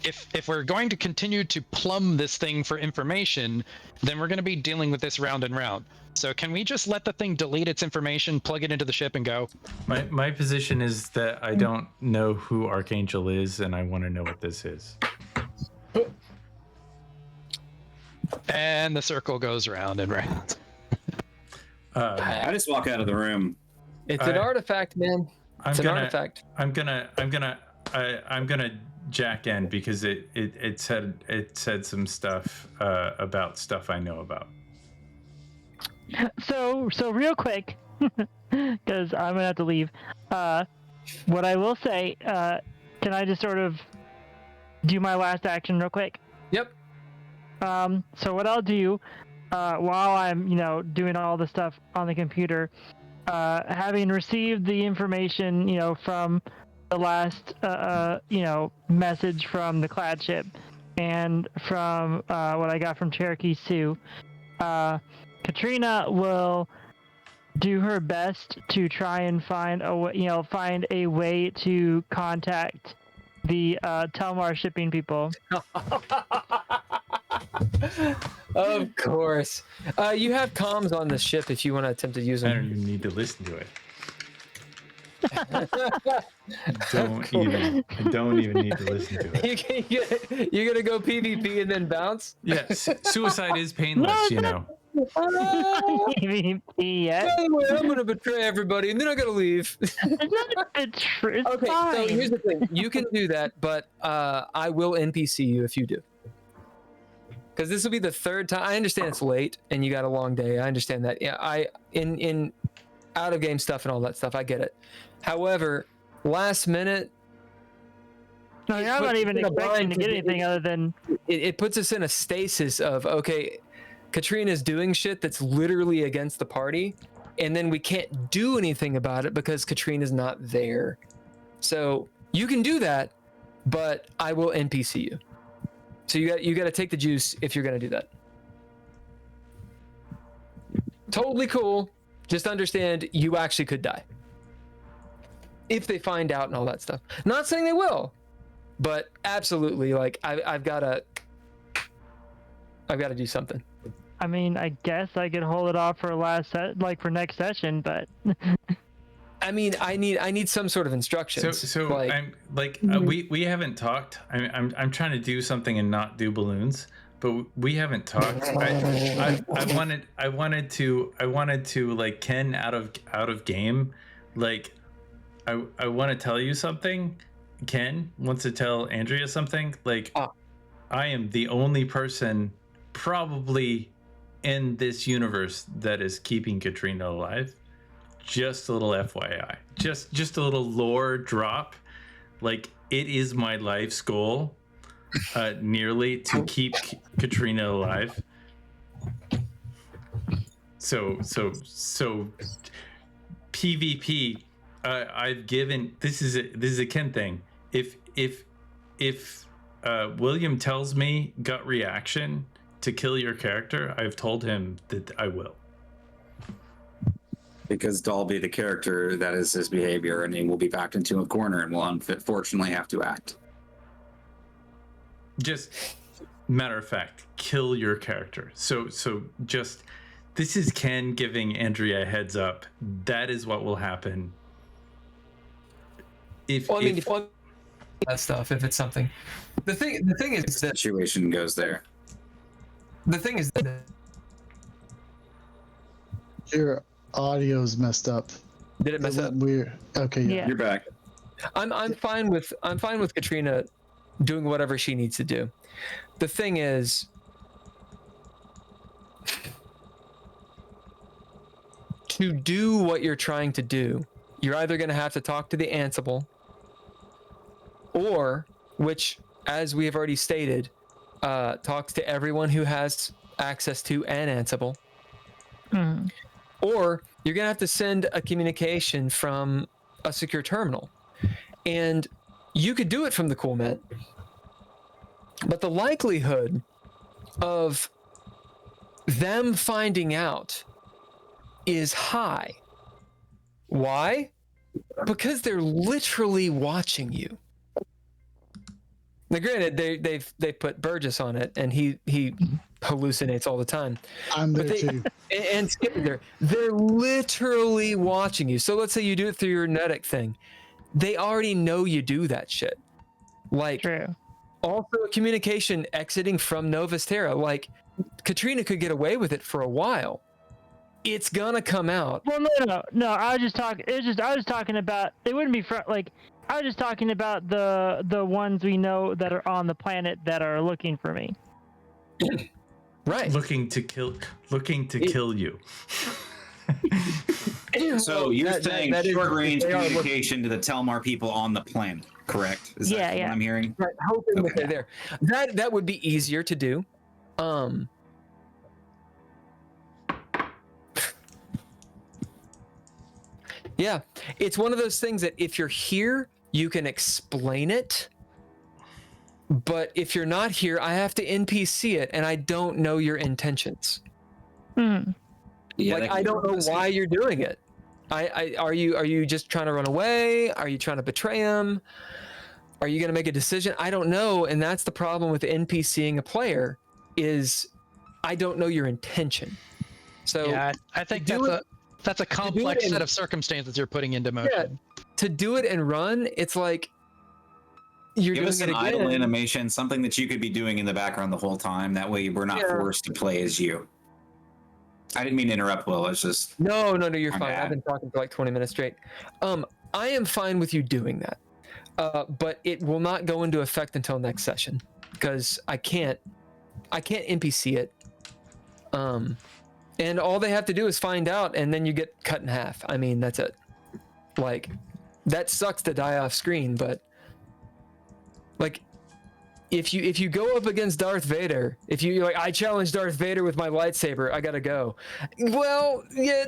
If we're going to continue to plumb this thing for information, then we're going to be dealing with this round and round. So can we just let the thing delete its information, plug it into the ship, and go? My position is that I don't know who Archangel is, and I want to know what this is. And the circle goes round and round. I just walk out of the room. It's an artifact, man. It's an artifact. I'm gonna jack in because it said some stuff about stuff I know about. So real quick, because I'm gonna have to leave. What I will say, can I just sort of do my last action real quick? Yep. So what I'll do, while I'm, doing all the stuff on the computer, having received the information, from the last, message from the clad ship, and from what I got from Cherokee Sioux, Katrina will do her best to try and find a way to contact the Telmar shipping people. Of course. You have comms on the ship if you want to attempt to use them. I don't even need to listen to it. Don't even need to listen to it. You're gonna go PvP and then bounce? Yes, suicide is painless, PvP yet. By the way, I'm gonna betray everybody and then I gotta leave. It's not it's Okay, fine. so here's the thing. You can do that, but I will NPC you if you do. Because this will be the third time. I understand it's late and you got a long day. I understand that. Yeah, in out of game stuff and all that stuff, I get it. However, last minute. No, I'm not even expecting to get anything other than. It puts us in a stasis of, okay, Katrina's doing shit that's literally against the party, and then we can't do anything about it because Katrina's not there. So you can do that, but I will NPC you. So you got to take the juice if you're gonna do that. Totally cool. Just understand you actually could die if they find out and all that stuff. Not saying they will, but absolutely. Like I've got to do something. I mean, I guess I could hold it off for for next session, but. I mean, I need some sort of instructions. So like, I'm like we haven't talked. I'm trying to do something and not do balloons, but we haven't talked. I wanted to like Ken out of game. Like I want to tell you something. Ken wants to tell Andrea something. Like I am the only person probably in this universe that is keeping Katrina alive. Just a little FYI, just a little lore drop. Like it is my life's goal, nearly to keep Katrina alive. So PvP. I've given this is a Ken thing. If William tells me gut reaction to kill your character, I've told him that I will. Because Dalby, the character, that is his behavior, and he will be backed into a corner and will unfortunately have to act. Just matter of fact, kill your character. So just this is Ken giving Andrea a heads up. That is what will happen. If that stuff, if it's something. The thing is that situation goes there. The thing is that Your audio's messed up. Did it mess up? Weird. Okay, yeah. You're back. I'm fine with Katrina doing whatever she needs to do. The thing is, to do what you're trying to do, you're either going to have to talk to the Ansible, or, which, as we have already stated, talks to everyone who has access to an Ansible. Mm. Or you're going to have to send a communication from a secure terminal. And you could do it from the CoolMet. But the likelihood of them finding out is high. Why? Because they're literally watching you. Now, granted, they put Burgess on it, and he hallucinates all the time. I'm there too. And Skip is there. They're literally watching you. So let's say you do it through your Netic thing. They already know you do that shit. Like, True. Also, a communication exiting from Novus Terra. Like, Katrina could get away with it for a while. It's gonna come out. Well, no. I was just talking. I was talking about. It wouldn't be like. I was just talking about the ones we know that are on the planet that are looking for me. Right. Looking to kill you. So you're saying short-range communication to the Telmar people on the planet, correct? Is that what I'm hearing? Right, hoping that they're there. That would be easier to do. Yeah, it's one of those things that if you're here, you can explain it. But if you're not here, I have to NPC it, and I don't know your intentions. Yeah, like, I don't know why you're doing it. Are you just trying to run away? Are you trying to betray him? Are you going to make a decision? I don't know, and that's the problem with NPCing a player is I don't know your intention. So yeah, I think that's a complex set of circumstances you're putting into motion. Yeah, to do it and run, it's like you're Give doing us it an again. idle animation, something that you could be doing in the background the whole time. That way, we're not forced to play as you. I didn't mean to interrupt, Will. It's just No, you're fine. bad. I've been talking for like 20 minutes straight. I am fine with you doing that, but it will not go into effect until next session because I can't NPC it. And all they have to do is find out, and then you get cut in half. I mean, that's it. Like, that sucks to die off screen, but like, if you go up against Darth Vader, if you're like, I challenge Darth Vader with my lightsaber, I gotta go. Well, yeah,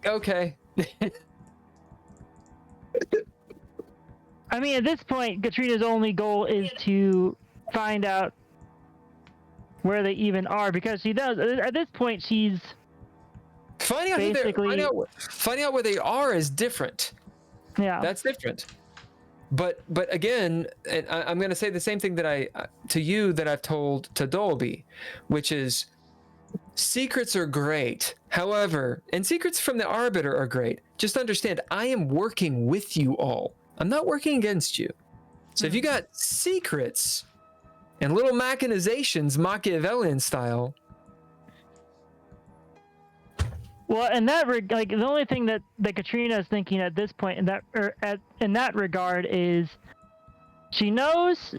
okay. I mean, at this point, Katrina's only goal is to find out where they even are, because she does. At this point, she's Finding out where they are is different. Yeah, That's different. But again, and I'm going to say the same thing that to you that I've told to Dolby, which is secrets are great. However, and secrets from the Arbiter are great. Just understand, I am working with you all. I'm not working against you. So if you got secrets and little machinations, Machiavellian style. well, in that like the only thing that Katrina is thinking at this point in that regard is she knows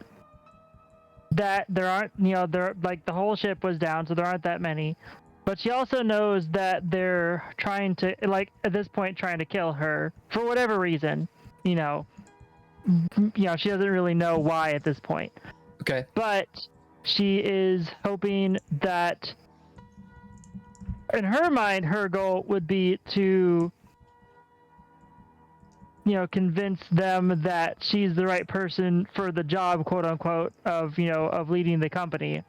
that there aren't, there, like, the whole ship was down, so there aren't that many. But she also knows that they're trying to, like, at this point, trying to kill her for whatever reason. She doesn't really know why at this point. Okay. But she is hoping that, in her mind, her goal would be to, convince them that she's the right person for the job, quote unquote, of leading the company.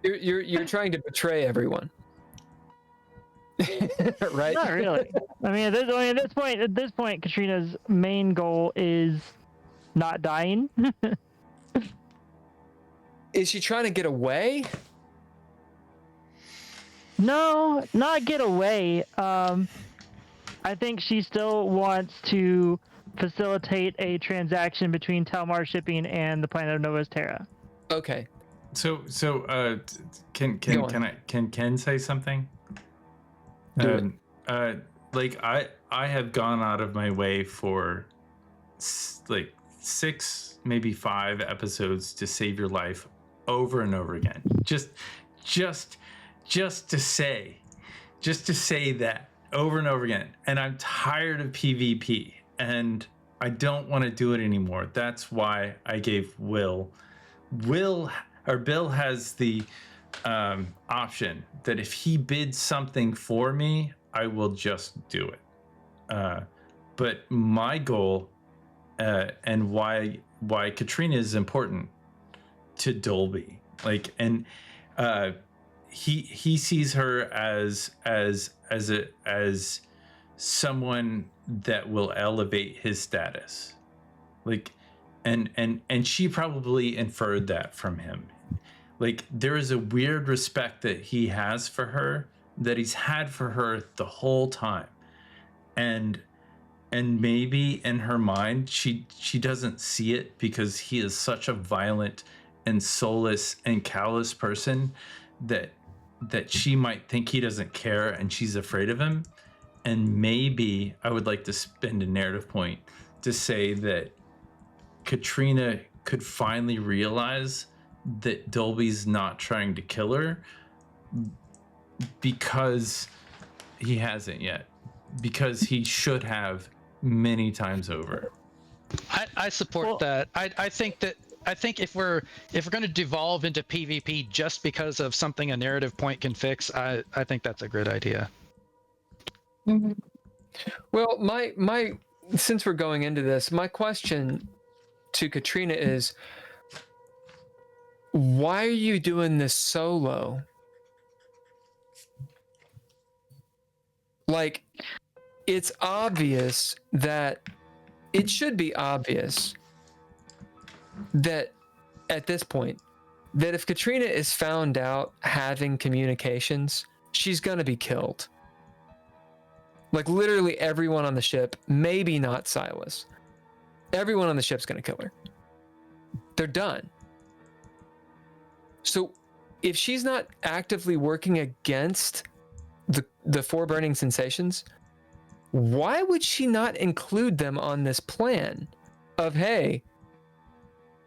You're trying to betray everyone. Right? Not really. I mean, at this point, Katrina's main goal is not dying. Is she trying to get away? No, not get away. I think she still wants to facilitate a transaction between Telmar Shipping and the planet of Novus Terra. Okay. So can Ken say something? Do it. Like I have gone out of my way for like 6, maybe 5 episodes to save your life over and over again. Just to say that over and over again. And I'm tired of PvP and I don't want to do it anymore. That's why I gave Bill has the option that if he bids something for me, I will just do it. But my goal and why Katrina is important to Dolby, like, and he sees her as someone that will elevate his status, like, and she probably inferred that from him. Like, there is a weird respect that he has for her, that he's had for her the whole time, and and maybe in her mind she doesn't see it because he is such a violent and soulless and callous person that she might think he doesn't care and she's afraid of him. And maybe I would like to spend a narrative point to say that Katrina could finally realize that Dolby's not trying to kill her because he hasn't yet, because he should have many times over. I support that. I think if we're going to devolve into PvP just because of something a narrative point can fix, I think that's a good idea. Mm-hmm. Well, my since we're going into this, my question to Katrina is, why are you doing this solo? Like, it's obvious that it should be obvious that at this point, that if Katrina is found out having communications, she's gonna be killed. Like, literally everyone on the ship, maybe not Silas, everyone on the ship's gonna kill her. They're done. So if she's not actively working against the four burning sensations, why would she not include them on this plan of, hey,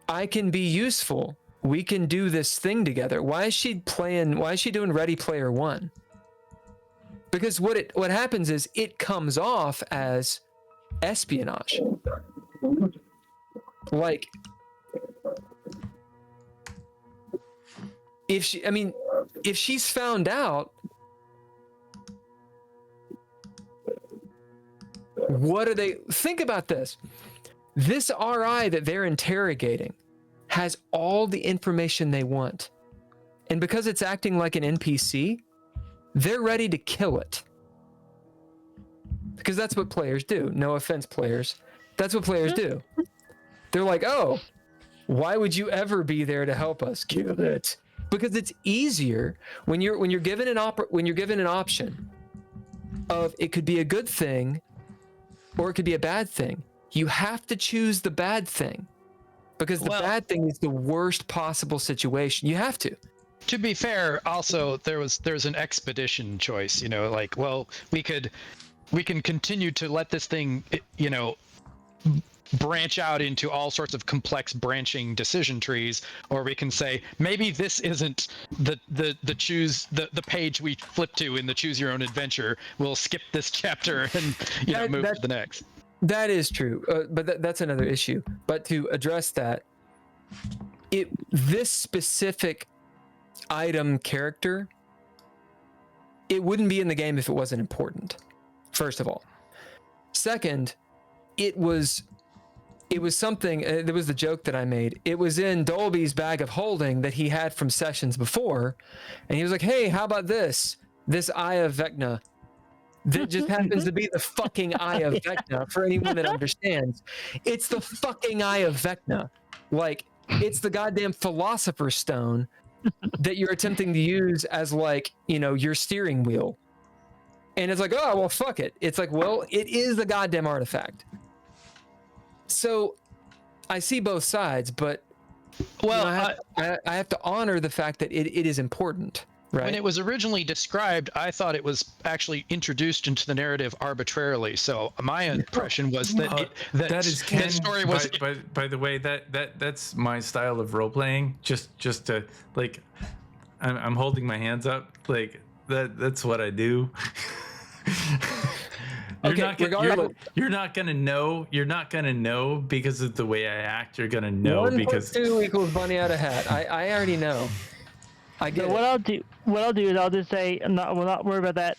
I can be useful, we can do this thing together? Why is she doing Ready Player One? Because what happens is it comes off as espionage. Like, if she's found out, what are they? Think about this. This RI that they're interrogating has all the information they want. And because it's acting like an NPC, they're ready to kill it. Because that's what players do. No offense, players. That's what players do. They're like, oh, why would you ever be there to help us? Kill it. Because it's easier when you're given an option of it could be a good thing or it could be a bad thing. You have to choose the bad thing because the bad thing is the worst possible situation. You have to. To be fair, also there's an expedition choice. Like, well, we can continue to let this thing, branch out into all sorts of complex branching decision trees, or we can say maybe this isn't the page we flip to in the choose your own adventure. We'll skip this chapter and move to the next. That is true, but that's another issue. But to address that, this specific item character, it wouldn't be in the game if it wasn't important. First of all, second, it was something. There was the joke that I made. It was in Dolby's bag of holding that he had from sessions before, and he was like, "Hey, how about this Eye of Vecna?" That just happens to be the fucking Eye of Vecna. For anyone that understands, it's the fucking Eye of Vecna. Like, it's the goddamn Philosopher's Stone that you're attempting to use as, like, your steering wheel. And it's like, oh, well, fuck it. It's like, well, it is the goddamn artifact. So I see both sides, but I have to honor the fact that it is important. Right. When it was originally described, I thought it was actually introduced into the narrative arbitrarily. So my impression was that that story was. By the way, that's my style of role playing. Just to, like, I'm holding my hands up. Like, that's what I do. You're not gonna know because of the way I act. You're gonna know 1 because 2 equals bunny out of hat. I already know. I get so what I'll do is I'll just say we'll not worry about that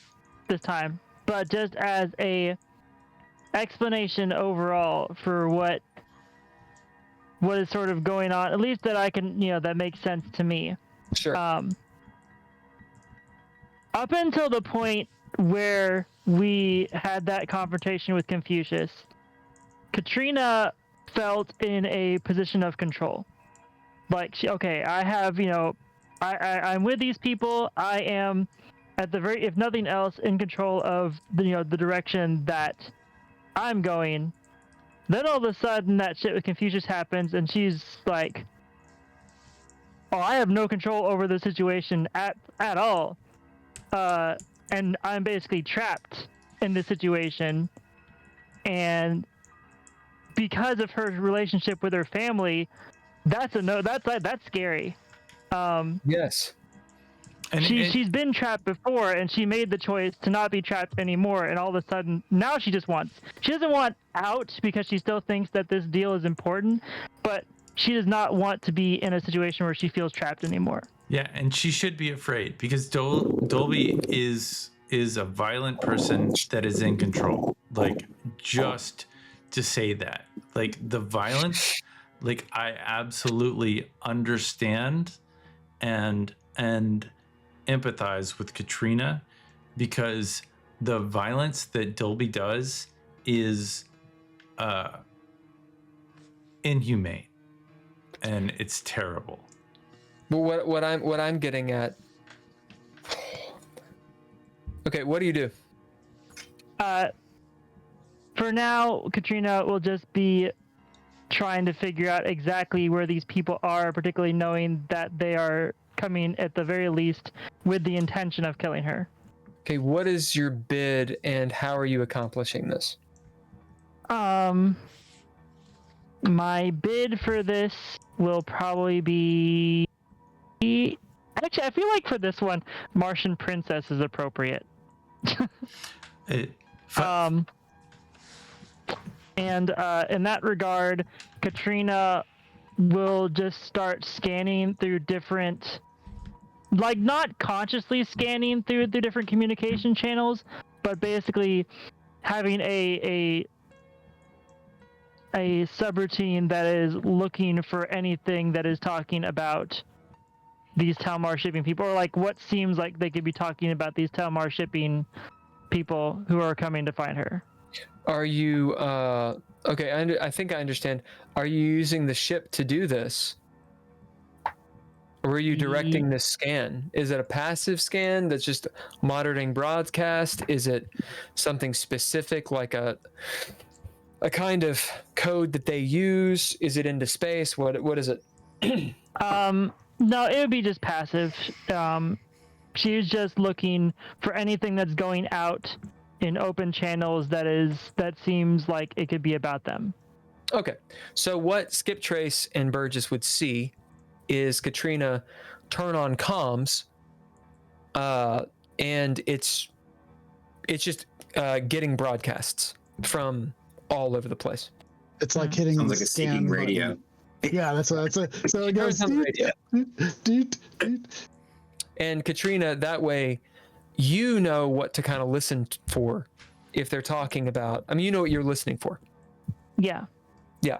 this time, but just as a explanation overall for what is sort of going on, at least that I can, that makes sense to me. Sure. Up until the point where we had that confrontation with Confucius, Katrina felt in a position of control. Like, I have, I'm with these people. I am, at the very, if nothing else, in control of the direction that I'm going. Then all of a sudden, that shit with Confucius happens, and she's like, "Oh, I have no control over the situation at all, and I'm basically trapped in this situation." And because of her relationship with her family, that's scary. Yes. And She's been trapped before, and she made the choice to not be trapped anymore. And all of a sudden, now she doesn't want out because she still thinks that this deal is important, but she does not want to be in a situation where she feels trapped anymore. yeah, and she should be afraid because Dolby is a violent person that is in control. Like, just to say that, like, the violence, like, I absolutely understand and empathize with Katrina, because the violence that Dolby does is inhumane, and it's terrible. But what I'm getting at. Okay, what do you do? For now, Katrina will just be trying to figure out exactly where these people are, particularly knowing that they are coming at the very least with the intention of killing her. Okay, what is your bid and how are you accomplishing this? My bid for this will probably be... Actually, I feel like for this one, Martian Princess is appropriate. And in that regard, Katrina will just start scanning through different, like, not consciously scanning through the different communication channels, but basically having a subroutine that is looking for anything that is talking about these Talmar shipping people, or like what seems like they could be talking about these Talmar shipping people who are coming to find her. Are you okay? I think I understand. Are you using the ship to do this, or are you directing this scan? Is it a passive scan that's just monitoring broadcast? Is it something specific, like a kind of code that they use? Is it into space? What is it? No, it would be just passive. She's just looking for anything that's going out in open channels that seems like it could be about them. Okay, so what Skip Trace and Burgess would see is Katrina turn on comms, and it's just getting broadcasts from all over the place. It's like hitting Sounds the like a scan seeking button. radio. Yeah, that's what it's. So it goes. Doot. And Katrina, that way, you know what to kind of listen for if they're talking about. I mean, you know what you're listening for. Yeah. Yeah.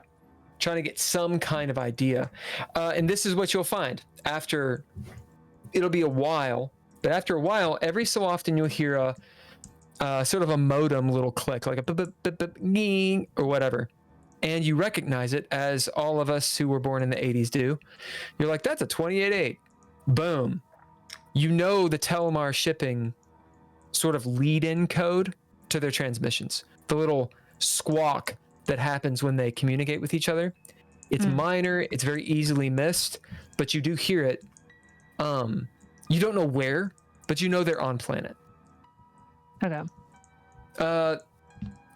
Trying to get some kind of idea. And this is what you'll find after. It'll be a while, but after a while, every so often you'll hear a sort of a modem little click, like a beep or whatever. And you recognize it, as all of us who were born in the 80s do. You're like, that's a 28.8. Boom. You know the Telmar shipping sort of lead-in code to their transmissions. The little squawk that happens when they communicate with each other. It's minor, it's very easily missed, but you do hear it. You don't know where, but you know they're on planet. Okay.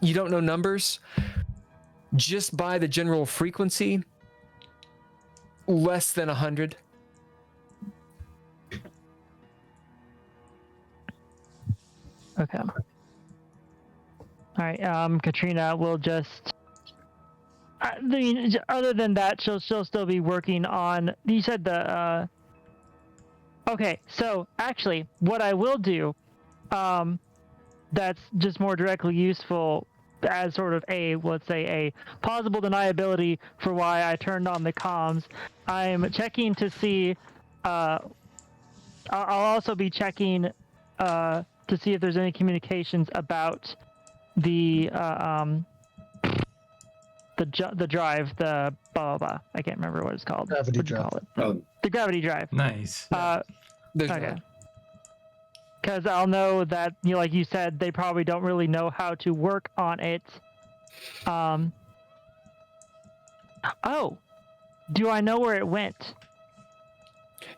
You don't know numbers. Just by the general frequency, less than 100. Okay. All right. Katrina will just. Other than that, she'll still be working on. You said the. Okay, so actually, what I will do, that's just more directly useful as sort of let's say a plausible deniability for why I turned on the comms. I'm checking to see. I'll also be checking to see if there's any communications about the drive, the blah blah blah. I can't remember what it's called. Gravity What do you drive. call it? Oh, The gravity drive. Nice. There's Okay. none. Because I'll know that, like you said, they probably don't really know how to work on it Oh, do I know where it went?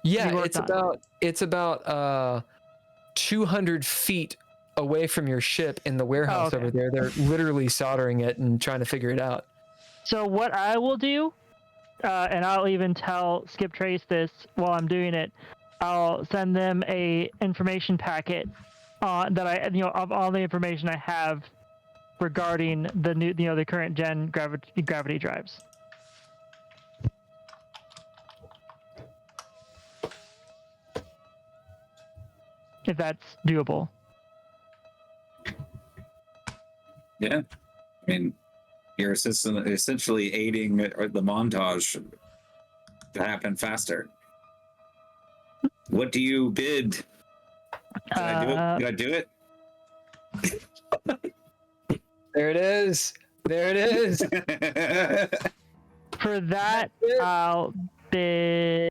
Yeah, worked on. it's about 200 feet away from your ship in the warehouse okay. over there. They're literally soldering it and trying to figure it out. So what I will do, and I'll even tell Skip Trace this while I'm doing it, I'll send them a information packet that I, of all the information I have regarding the new, the current gen gravity drives. If that's doable. Yeah. I mean, you're essentially aiding the montage to happen faster. What do you bid? Did I do it? There it is. There it is. For that, I'll bid.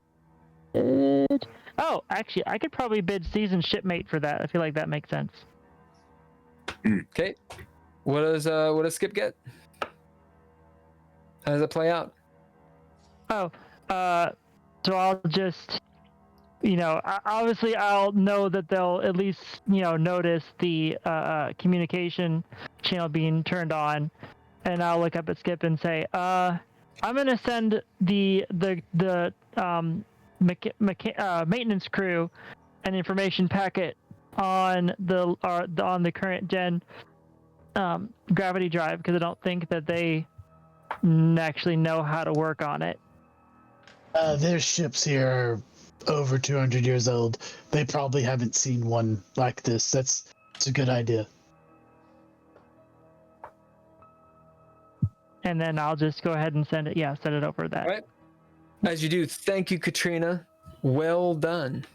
Oh, actually, I could probably bid seasoned shipmate for that. I feel like that makes sense. Okay. What does Skip get? How does it play out? Oh, so I'll just, obviously I'll know that they'll at least, notice the communication channel being turned on, and I'll look up at Skip and say, I'm gonna send the maintenance crew an information packet on the current gen gravity drive, because I don't think that they actually know how to work on it. Their ships here are over 200 years old. They probably haven't seen one like this. It's a good idea. And then I'll just go ahead and send it over that. All right. As you do, thank you, Katrina. Well done.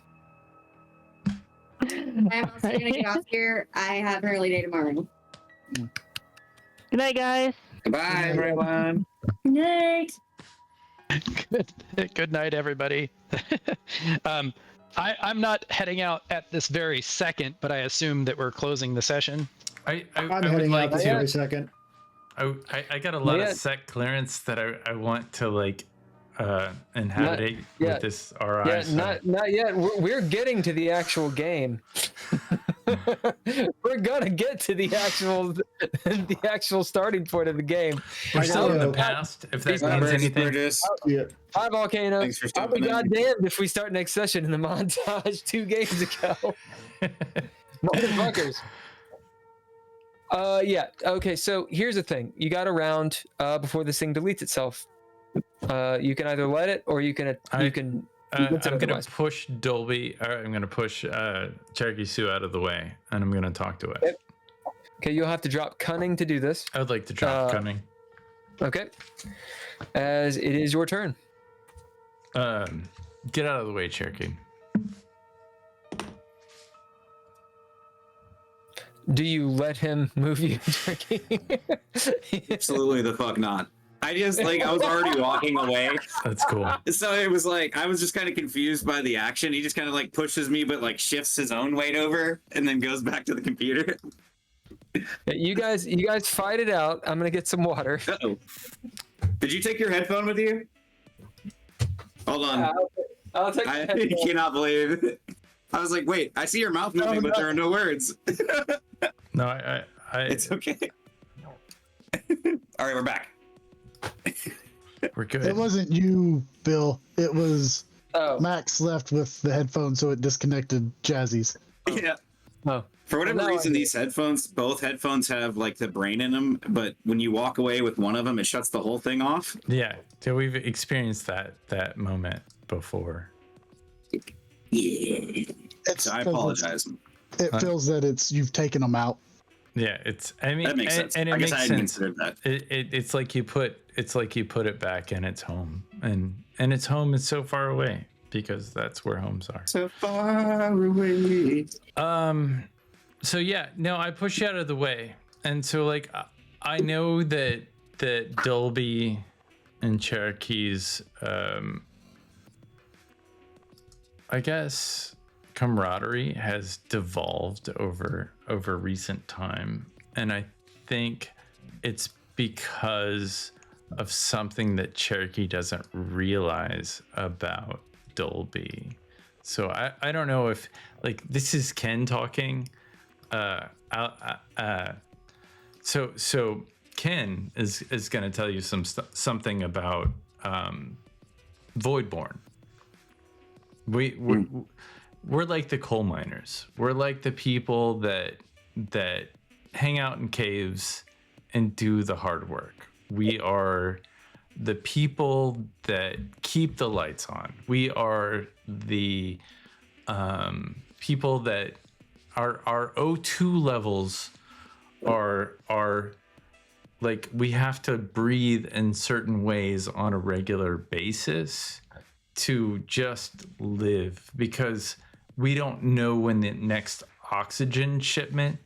I'm also going to get off here. I have an early day tomorrow. Good night, guys. Goodbye, everyone. Good night. Good night, everybody. I'm not heading out at this very second, but I assume that we're closing the session. I'm I would heading like out this to. every second. I got a lot of set clearance that I want to inhabit with this RI. Yeah, so. not yet. We're getting to the actual game. We're gonna get to the actual starting point of the game. We're still in the know. past, if that These means numbers anything. Yeah. Hi, Volcano. Thanks for I'll be stopping in. goddamned if we start next session in the montage 2 games ago. Motherfuckers. Yeah. Okay. So here's the thing. You got a round before this thing deletes itself. You can either let it, or you can. I'm gonna push Dolby. Or I'm gonna push Cherokee Sioux out of the way, and I'm gonna talk to it. Okay. You'll have to drop cunning to do this. I would like to drop cunning. Okay. As it is your turn. Get out of the way, Cherokee. Do you let him move you, Cherokee? Absolutely the fuck not. I was already walking away. That's cool. So it was I was just kind of confused by the action. He just kind of pushes me, but shifts his own weight over and then goes back to the computer. You guys fight it out. I'm gonna get some water. Uh-oh. Did you take your headphone with you? Hold on. I'll take I cannot believe it. I was like, wait, I see your mouth moving, but there are no words. No, I It's okay. All right, we're back. We're good. It wasn't you, Bill. It was Oh. Max left with the headphones, so it disconnected Jazzy's. Yeah. Oh. For whatever Well, now reason, I- these headphones, both headphones have the brain in them, but when you walk away with one of them, it shuts the whole thing off. Yeah, so we've experienced that moment before. Yeah. It's I apologize. It feels that you've taken them out. Yeah, I mean, That makes sense. and it I guess makes I hadn't sense. considered that. It's like you put it back in its home, and its home is so far away because that's where homes are. So far away. So yeah, no, I push you out of the way, and so I know that Dolby and Cherokee's I guess camaraderie has devolved over recent time, and I think it's because of something that Cherokee doesn't realize about Dolby. So I don't know if, like, this is Ken talking. So Ken is going to tell you something about Voidborn. We're like the coal miners. We're like the people that hang out in caves and do the hard work. We are the people that keep the lights on. We are the people that our O2 levels are like, we have to breathe in certain ways on a regular basis to just live, because we don't know when the next oxygen shipment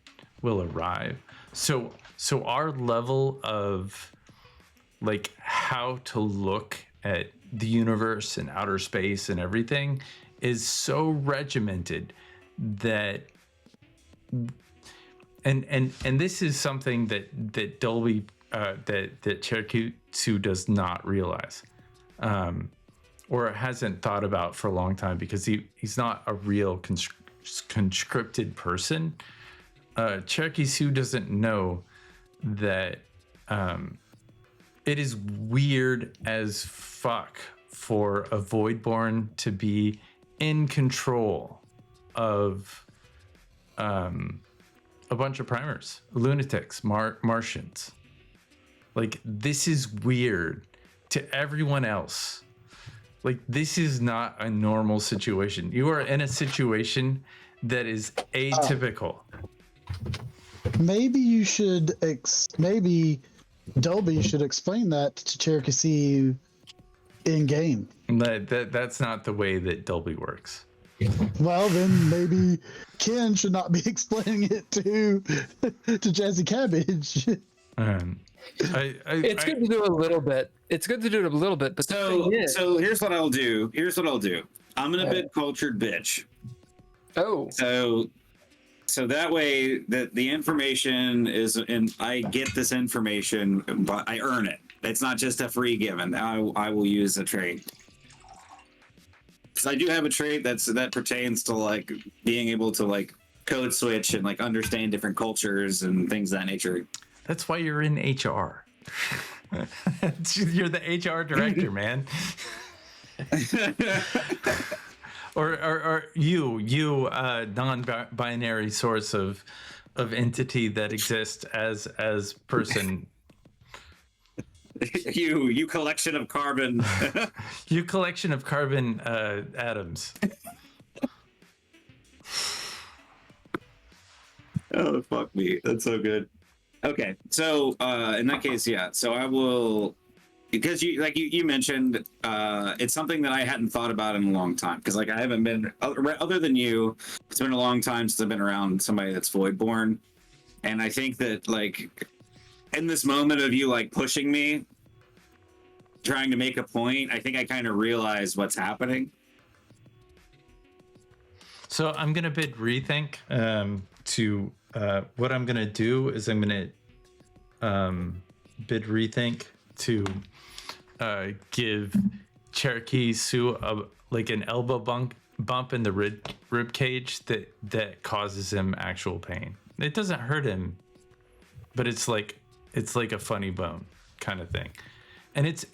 will arrive. So our level of, like, how to look at the universe and outer space and everything is so regimented that, and this is something that Dolby that Cherokee does not realize, or hasn't thought about for a long time, because he's not a real conscripted person. Cherokee Sioux doesn't know that it is weird as fuck for a Voidborn to be in control of a bunch of primers, lunatics, Martians. Like, this is weird to everyone else. Like, this is not a normal situation. You are in a situation that is atypical. Maybe you should maybe Dolby should explain that to Cherokee Sioux in game. That's not the way that Dolby works. Well, then maybe Ken should not be explaining it to Jazzi Cabbage. It's good to do a little bit. It's good to do it a little bit, but so here's what I'll do. I'm an a bit cultured bitch. Oh. So that way that the information is, and I get this information, but I earn it. It's not just a free given. I will use a trait. So I do have a trait that pertains to, like, being able to, like, code switch and, like, understand different cultures and things of that nature. That's why you're in HR. You're the HR director, man. or you non-binary source of entity that exists as person. You collection of carbon. You collection of carbon atoms. Oh, fuck me. That's so good. Okay, so in that case, yeah. So I will, because you mentioned, it's something that I hadn't thought about in a long time, because, like, I haven't been, other than you, it's been a long time since I've been around somebody that's Voidborn, and I think that, like, in this moment of you, like, pushing me, trying to make a point, I think I kind of realize what's happening. So I'm gonna bid rethink to what I'm gonna do is I'm gonna bid rethink to give Cherokee Sioux like an elbow bump in the rib cage that causes him actual pain. It doesn't hurt him, but it's like a funny bone kind of thing. And it's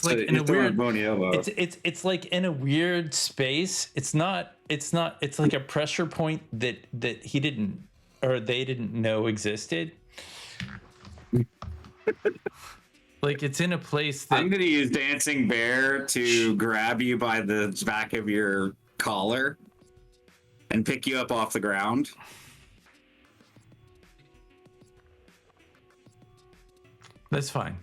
like in a weird it's like in a weird space. It's like a pressure point that he didn't, or they didn't know existed. Like, it's in a place that I'm gonna use Dancing Bear to grab you by the back of your collar and pick you up off the ground. That's fine.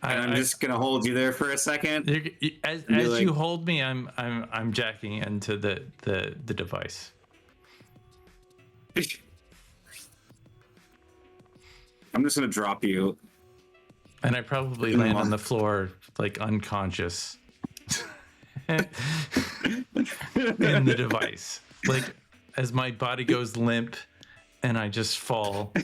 I'm just gonna hold you there for a second. As you hold me, I'm jacking into the device. I'm just gonna drop you, and I probably land on the floor, like, unconscious in the device, like, as my body goes limp, and I just fall.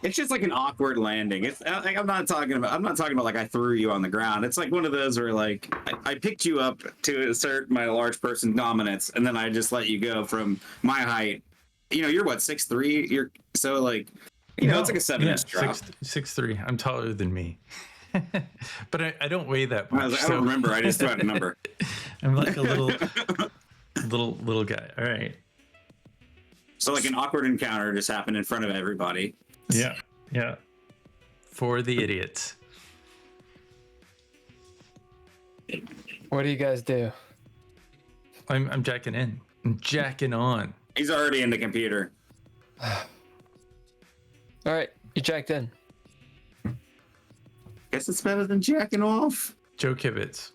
It's just like an awkward landing. It's like I'm not talking about like I threw you on the ground. It's like one of those where like I picked you up to assert my large person dominance, and then I just let you go from my height. You know, you're what, 6'3"? You're so like, you know, it's like a 7-inch drop. 6'3". I'm taller than me. But I don't weigh that much. I don't remember. I just threw out a number. I'm like a little guy. All right. So like an awkward encounter just happened in front of everybody. Yeah. For the idiots. What do you guys do? I'm jacking in. I'm jacking on. He's already in the computer. All right, you jacked in. Guess it's better than jacking off. Joe Kibitz.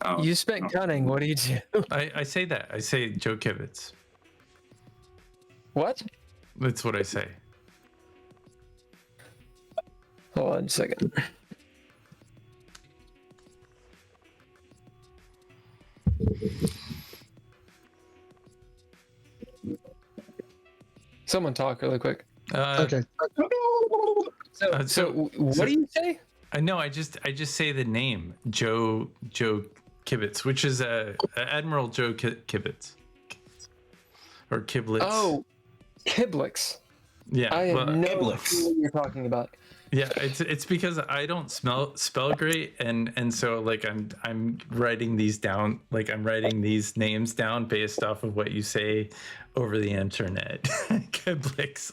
Oh, You spent cunning. What do you do? I say that. I say Joe Kibitz. What? That's what I say. Hold on a second. Someone talk really quick. Okay. So what do you say? I know. I just say the name Joe Kibitz, which is Admiral Joe Kibitz or Kiblitz. Oh, Kiblix. Yeah. I have no Kiblix. clue what you're talking about. Yeah, it's because I don't spell great, and so like I'm writing these down, like I'm writing these names down based off of what you say over the internet. Kiblix,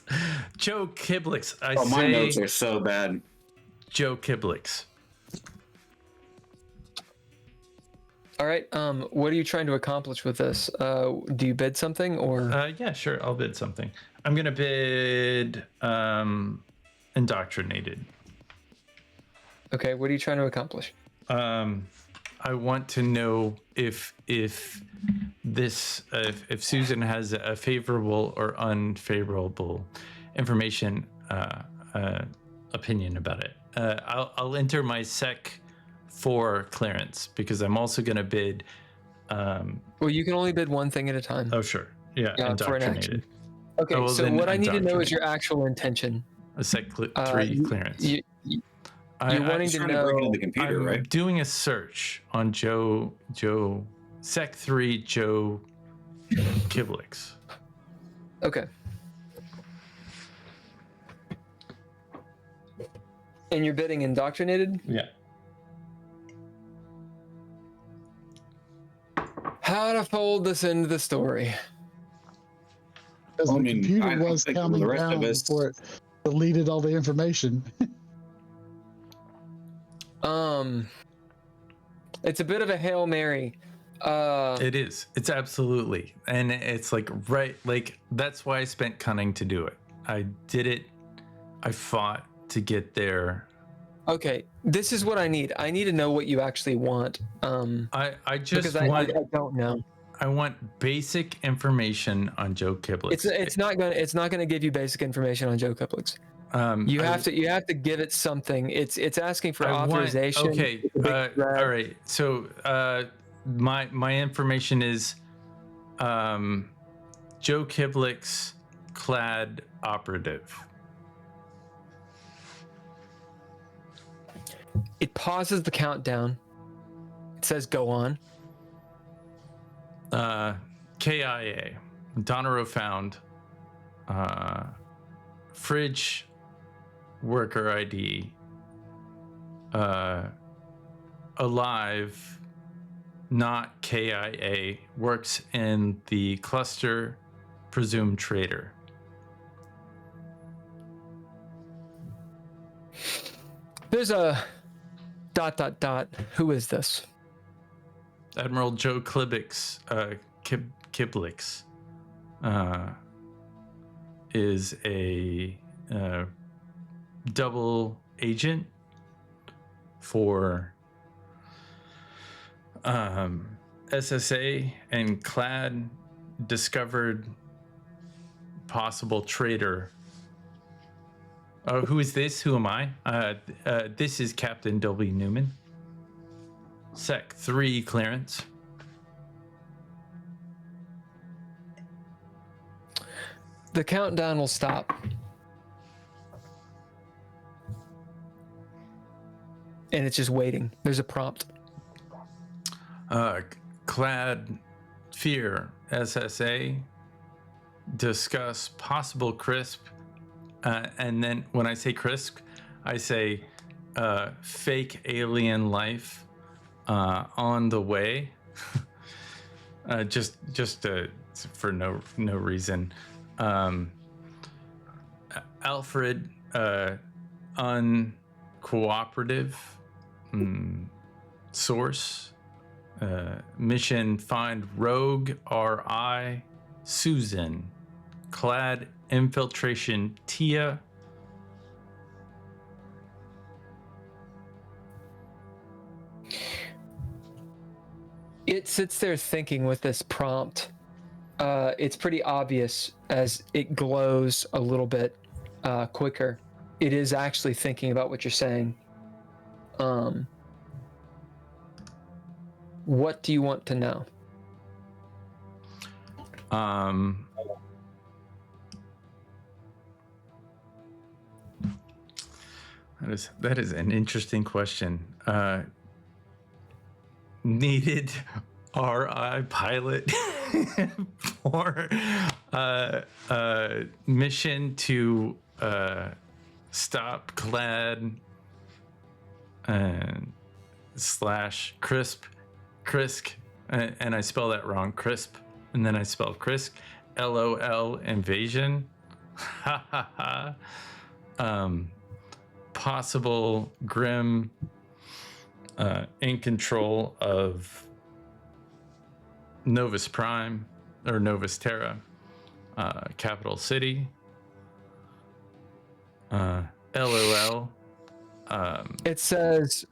Joe Kiblix. my notes are so bad. Joe Kiblix. All right. What are you trying to accomplish with this? Do you bid something or? Yeah, sure. I'll bid something. I'm gonna bid indoctrinated. Okay. What are you trying to accomplish? I want to know if Susan has a favorable or unfavorable information opinion about it. I'll enter my Sec 4 clearance because I'm also going to bid. Well, you can only bid one thing at a time. Oh, sure. Yeah, for an action. indoctrinated. Okay, Oh, well, so then what I need to know is indoctrinated. your actual intention. A Sec 3 clearance. You're wanting to Trying to break into know. the computer, I'm right? doing a search on Joe Sec 3 Joe Kiblix. Okay. And you're bidding indoctrinated? Yeah. How to fold this into the story? Because I the mean, I computer don't was think counting the rest down of us- before it deleted all the information. It's a bit of a Hail Mary. It is. It's absolutely. And it's like, right, like that's why I spent cunning to do it. I did it. I fought to get there. Okay, this is what I need. I need to know what you actually want. I just Because want I don't know. I want basic information on Joe Kiblix. It's not gonna give you basic information on Joe Kiblix. You have to give it something. It's asking for authorization. Okay. All right. So my information is Joe Kiblix clad operative. It pauses the countdown. It says go on. KIA. Donero found. Fridge worker ID. Alive. Not KIA. Works in the cluster. Presumed traitor. There's a ... Who is this? Admiral Joe Kiblix, Kiblix is a double agent for SSA and clad discovered possible traitor. Oh, who is this? Who am I? This is Captain W. Newman. Sec 3 clearance. The countdown will stop. And it's just waiting. There's a prompt. Clad Fear SSA. Discuss possible crisp. And then when I say crisp, I say fake alien life on the way. just for no reason. Alfred, uncooperative source. Mission find Rogue RI Susan. Clad infiltration Tia. It sits there thinking with this prompt. It's pretty obvious as it glows a little bit quicker. It is actually thinking about what you're saying. What do you want to know? That is an interesting question. Needed RI pilot for mission to stop Clad slash crisp and I spell that wrong, crisp, and then I spell crisp, LOL invasion. Ha ha ha. Possible grim in control of Novus Prime or Novus Terra, capital city. LOL. It says,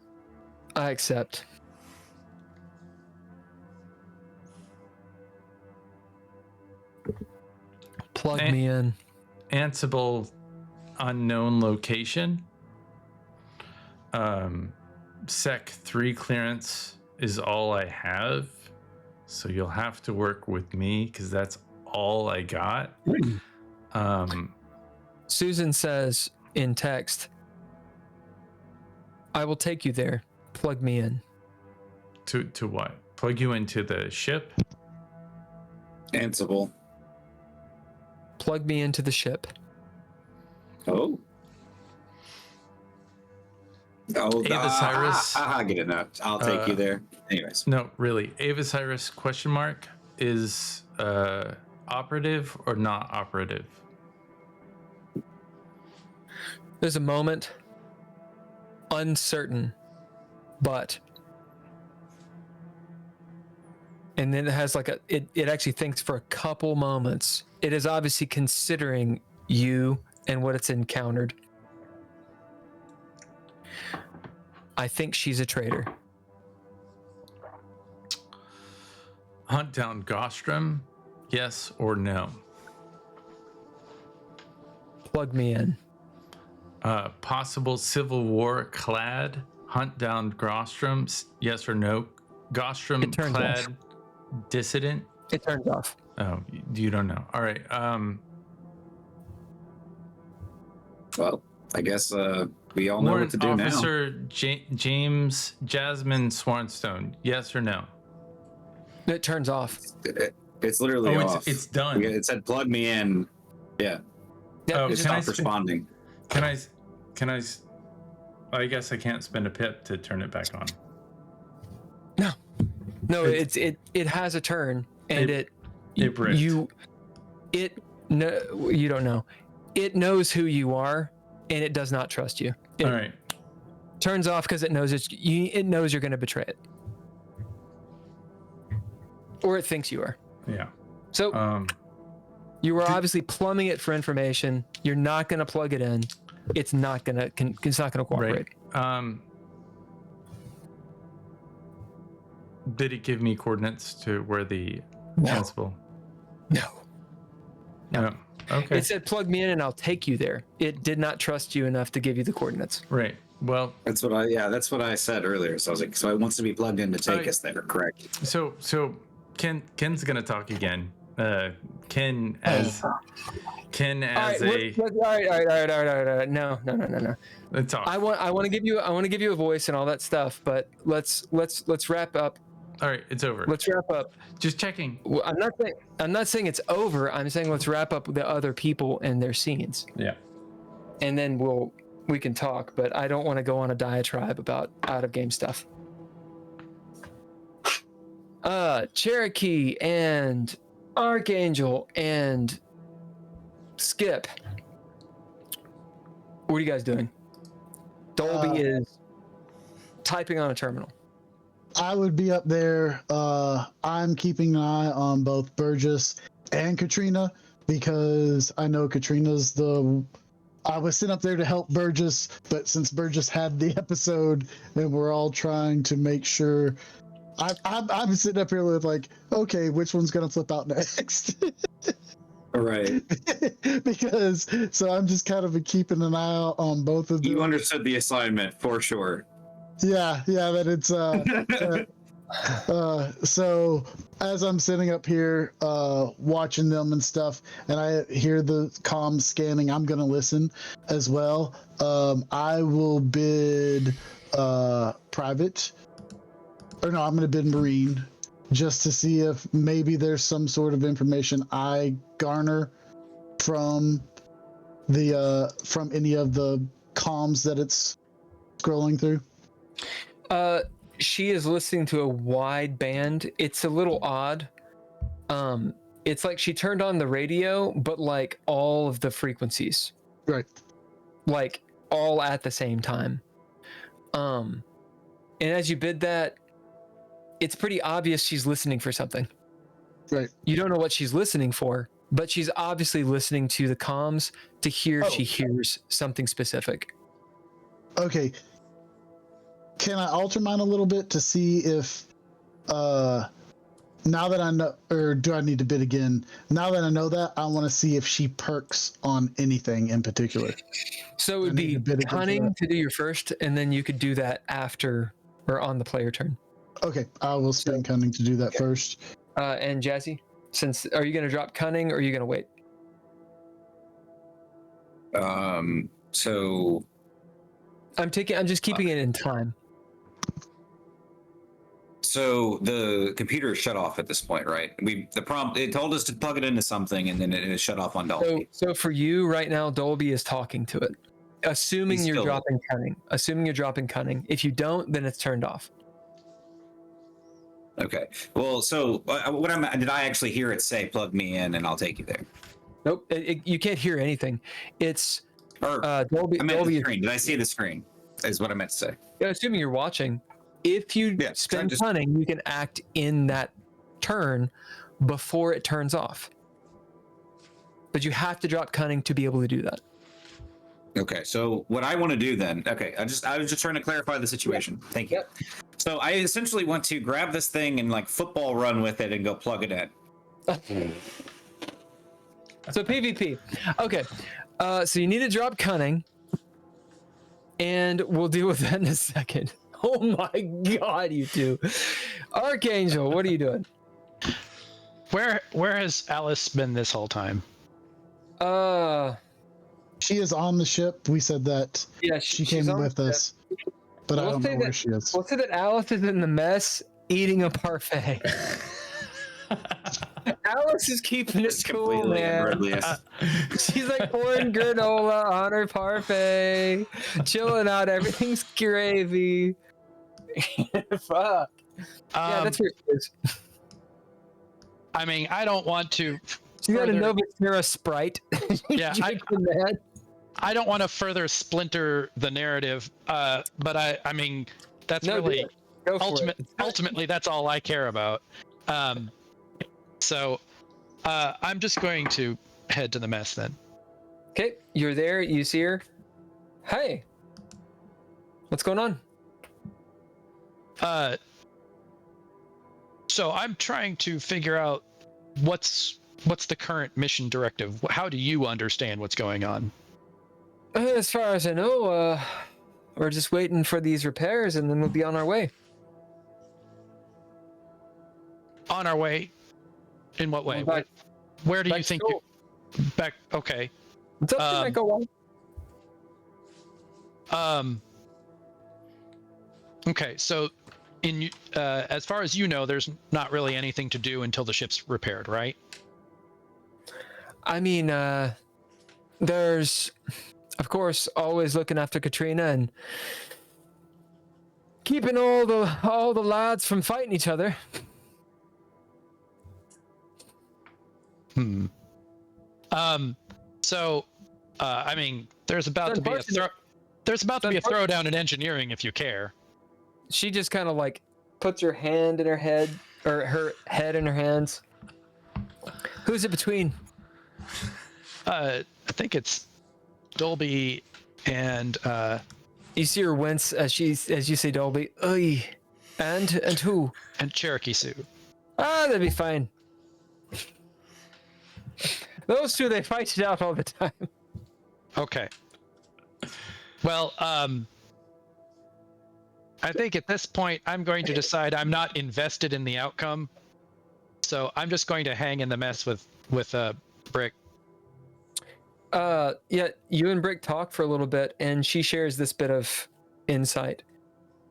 I accept. Plug me in. Ansible unknown location. Sec 3 clearance is all I have. So you'll have to work with me because that's all I got. Susan says in text, I will take you there. Plug me in. To what? Plug you into the ship? Ansible. Plug me into the ship. Oh. Ava Cyrus. I get it now. I'll take you there. Anyways. No, really. Ava Cyrus question mark is operative or not operative? There's a moment. Uncertain. But. And then it has like it actually thinks for a couple moments. It is obviously considering you and what it's encountered. I think she's a traitor. Hunt down Gostrom, yes or no? Plug me in. Possible Civil War clad, hunt down Gostrom, yes or no? Gostrom clad off. Dissident? It turns off. Oh, you don't know. All right. Well, I guess we all know Warrant what to do Officer now. James Jasmine Swanstone, yes or no? It turns off. It's literally off. It's done. It said plug me in. Yeah. Oh, It stopped responding. Can I? I guess I can't spend a pip to turn it back on. No, it has a turn, and it bricked. You don't know. It knows who you are, and it does not trust you. It All right. turns off because it knows it knows you're going to betray it, or it thinks you are. Yeah. So you were obviously plumbing it for information. You're not going to plug it in. It's not going to cooperate. Right. Did it give me coordinates to where the principal? No. Okay. It said plug me in and I'll take you there. It did not trust you enough to give you the coordinates. Right. Well, that's what I said earlier. So I was like, so it wants to be plugged in to take us there, correct? So Ken's gonna talk again. Ken as all right, a. all right. No. It's off. I want to give you a voice and all that stuff, but let's wrap up. All right, it's over. Let's wrap up. Just checking. Well, I'm not saying it's over. I'm saying let's wrap up the other people and their scenes. Yeah. And then we can talk, but I don't want to go on a diatribe about out of game stuff. Cherokee and Archangel and Skip. What are you guys doing? Dolby is typing on a terminal. I would be up there. I'm keeping an eye on both Burgess and Katrina because I know Katrina's I was sent up there to help Burgess, but since Burgess had the episode and we're all trying to make sure, I'm sitting up here with like, okay, which one's gonna flip out next? All right. Because so I'm just kind of keeping an eye out on both of them. You understood the assignment for sure. Yeah, that it's so as I'm sitting up here watching them and stuff and I hear the comms scanning, I'm gonna listen as well. I will bid private, or no, I'm gonna bid Marine just to see if maybe there's some sort of information I garner from the from any of the comms that it's scrolling through. She is listening to a wide band. It's a little odd. It's like she turned on the radio, but like all of the frequencies. Right. Like all at the same time. And as you bid that, it's pretty obvious she's listening for something. Right. You don't know what she's listening for, but she's obviously listening to the comms to hear if she hears something specific. Okay. Can I alter mine a little bit to see if, now that I know, or do I need to bid again? Now that I know that, I want to see if she perks on anything in particular. So it would be cunning to do your first, and then you could do that after or on the player turn. Okay, I will spend cunning to do that first. And Jazzi, are you going to drop cunning or are you going to wait? So I'm just keeping it in time. So the computer is shut off at this point, right? It told us to plug it into something, and then it is shut off on Dolby. So for you right now, Dolby is talking to it, assuming you're dropping cunning. Assuming you're dropping cunning. If you don't, then it's turned off. Okay. Well, so did I actually hear it say "plug me in" and I'll take you there? Nope. You can't hear anything. It's Dolby. I meant Dolby the screen. Did I see the screen? Is what I meant to say. Assuming you're watching. If you spend cunning, you can act in that turn before it turns off. But you have to drop cunning to be able to do that. Okay, so what I want to do then, I was just trying to clarify the situation. Thank you. So I essentially want to grab this thing and like football run with it and go plug it in. So PvP. Okay, so you need to drop cunning, and we'll deal with that in a second. Oh my God, you two. Archangel, what are you doing? Where has Alice been this whole time? She is on the ship. We said that. Yeah, she came with us, but I don't know where she is. We'll say that Alice is in the mess eating a parfait. Alice is keeping it cool, man. She's like pouring granola on her parfait, chilling out. Everything's gravy. Fuck. Yeah, that's where it is. I mean, I don't want to. You got a Novatera Sprite. Yeah, I don't want to further splinter the narrative, but I mean, that's really ultimately that's all I care about. So I'm just going to head to the mess then. Okay, you're there. You see her. Hey, what's going on? So I'm trying to figure out what's the current mission directive. How do you understand what's going on? As far as I know, we're just waiting for these repairs, and then we'll be on our way. On our way In what way? Back- Where do you back think to you back? Okay. What's up, Um, Michael? Okay, so as far as you know, there's not really anything to do until the ship's repaired, right? I mean, there's, of course, always looking after Katrina and keeping all the lads from fighting each other. So, I mean, there's about to be a throwdown in engineering if you care. She just kind of like puts her hand in her head, or her head in her hands. Who's it between? I think it's Dolby and You see her wince as you say Dolby. Oy. And who? and Cherokee Sue. Ah, that'd be fine. Those two, they fight it out all the time. Okay. Well, I think at this point I'm going to decide I'm not invested in the outcome, so I'm just going to hang in the mess with Brick. Yeah, you and Brick talk for a little bit, and she shares this bit of insight.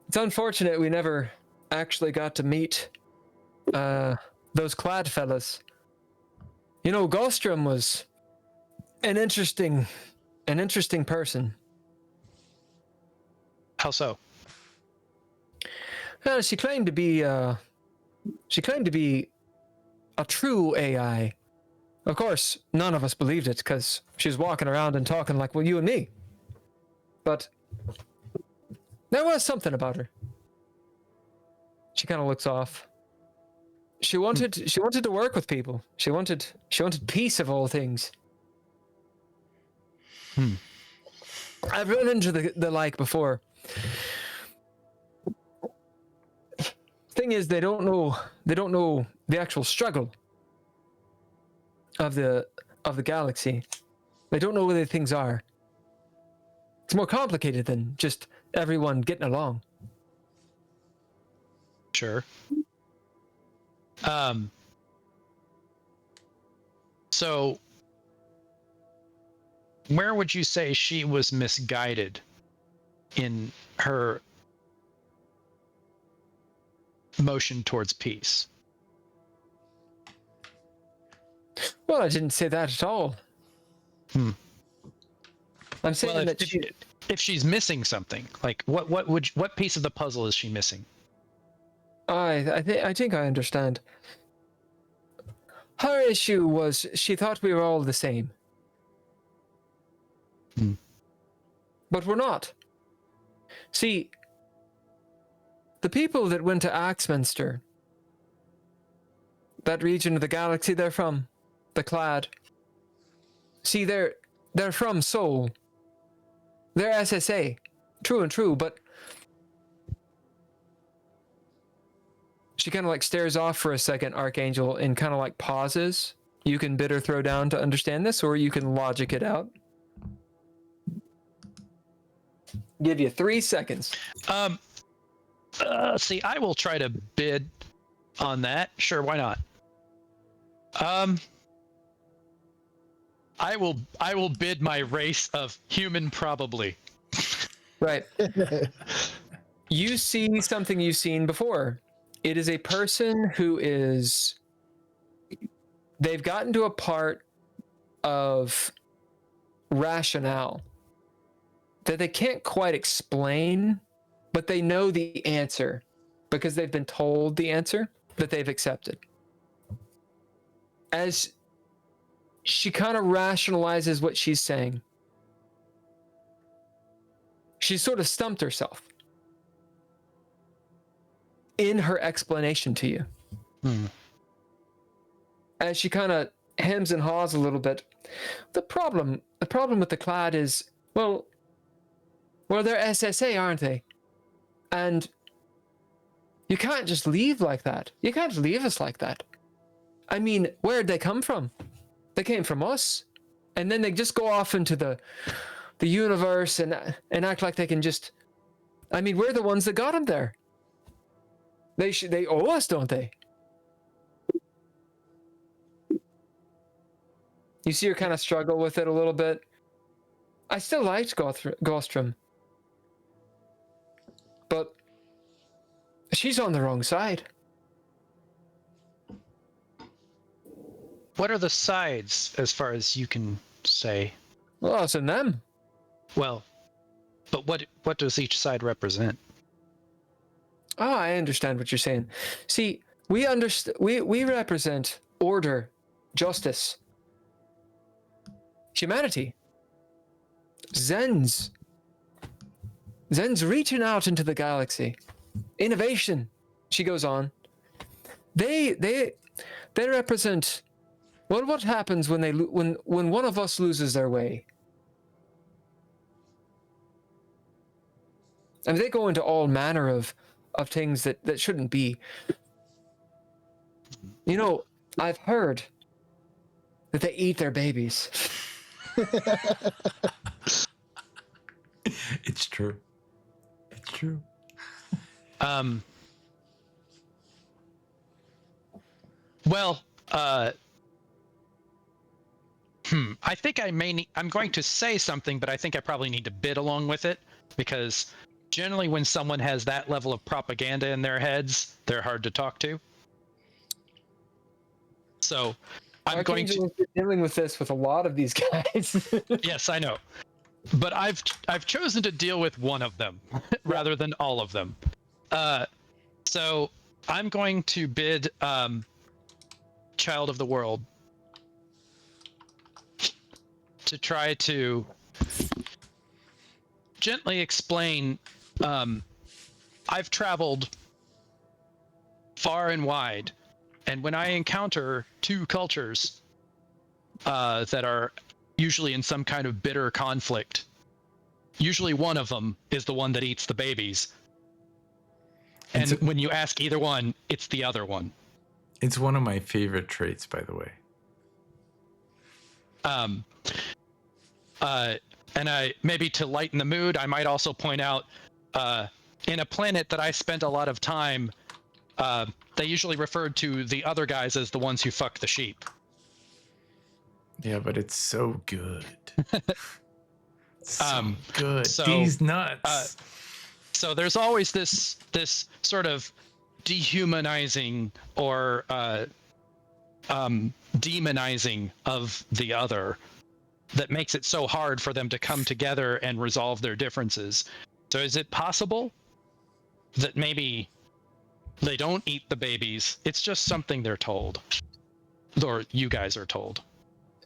It's unfortunate we never actually got to meet those clad fellas. You know, Gostrom was an interesting person. How so? She claimed to be a true AI. Of course, none of us believed it because she was walking around and talking like, well, you and me. But there was something about her. She kind of looks off. She wanted to work with people. She wanted peace of all things. I've run into the like before. Thing is, they don't know the actual struggle of the galaxy. They don't know where the things are. It's more complicated than just everyone getting along. Sure. So where would you say she was misguided in her motion towards peace? Well, I didn't say that at all. I'm saying that if she's missing something, like what piece of the puzzle is she missing? I think I understand. Her issue was she thought we were all the same. But we're not. See, the people that went to Axminster, that region of the galaxy they're from, the Clad. See, they're from Sol. They're SSA. True and true, but she kind of like stares off for a second, Archangel, and kind of like pauses. You can bid or throw down to understand this, or you can logic it out. Give you 3 seconds. See, I will try to bid on that. Sure, why not? I will bid my race of human probably. Right. You see something you've seen before. It is a person who is... They've gotten to a part of rationale that they can't quite explain, but they know the answer because they've been told the answer that they've accepted. As she kind of rationalizes what she's saying, she sort of stumped herself in her explanation to you. As she kind of hems and haws a little bit. The problem with the Clad is, well, they're SSA, aren't they? And you can't just leave like that. You can't leave us like that. I mean, where'd they come from? They came from us. And then they just go off into the universe and act like they can just... I mean, we're the ones that got them there. They owe us, don't they? You see her kind of struggle with it a little bit. I still liked Gostrom. But she's on the wrong side. What are the sides, as far as you can say? Well, it's in them. Well, but what does each side represent? Oh, I understand what you're saying. See, we represent order, justice, humanity. Zen's reaching out into the galaxy. Innovation, she goes on. They represent, well, what happens when when one of us loses their way? I mean, they go into all manner of things that shouldn't be. You know, I've heard that they eat their babies. It's true. It's true. Well, I think I'm going to say something, but I think I probably need to bid along with it, because generally when someone has that level of propaganda in their heads, they're hard to talk to. So I'm going to dealing with this with a lot of these guys. Yes, I know. But I've chosen to deal with one of them rather than all of them. So I'm going to bid Child of the World to try to gently explain. I've traveled far and wide, and when I encounter two cultures that are usually in some kind of bitter conflict, usually one of them is the one that eats the babies. And when you ask either one, it's the other one. It's one of my favorite traits, by the way. And maybe to lighten the mood, I might also point out, in a planet that I spent a lot of time, they usually referred to the other guys as the ones who fuck the sheep. Yeah, but it's so good. So good. So, these nuts. So there's always this sort of dehumanizing or demonizing of the other that makes it so hard for them to come together and resolve their differences. So is it possible that maybe they don't eat the babies? It's just something they're told, or you guys are told.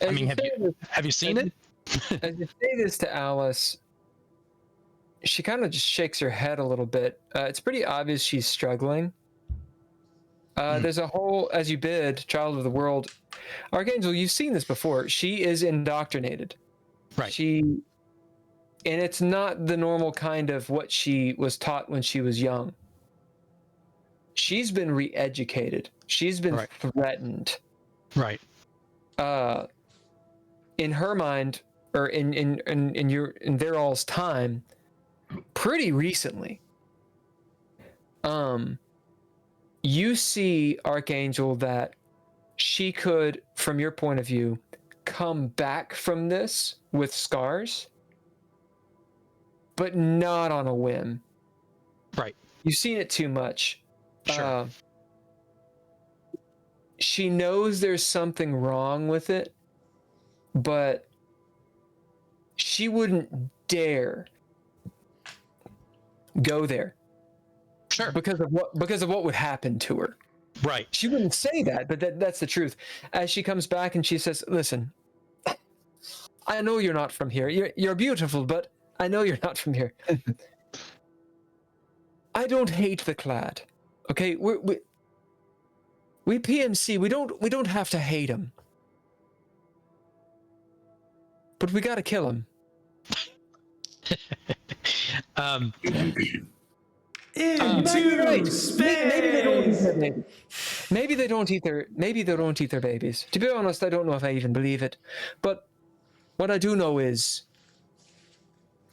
I mean, have you seen it? As you say this to Alice, she kind of just shakes her head a little bit. It's pretty obvious she's struggling. There's a whole, as you bid, Child of the World. Archangel, you've seen this before. She is indoctrinated. Right. And it's not the normal kind of what she was taught when she was young. She's been re-educated. She's been threatened. Right. In her mind, or in their all's time, pretty recently. You see, Archangel, that she could, from your point of view, come back from this with scars, but not on a whim. Right. You've seen it too much. Sure. She knows there's something wrong with it, but she wouldn't dare go there. Sure. Because of what would happen to her. Right. She wouldn't say that, but that's the truth. As she comes back and she says, "Listen, I know you're not from here. You're beautiful, but I know you're not from here. I don't hate the Clad. Okay, we PMC. We don't have to hate him, but we gotta kill him." Into space. Maybe they don't eat their babies. To be honest, I don't know if I even believe it. But what I do know is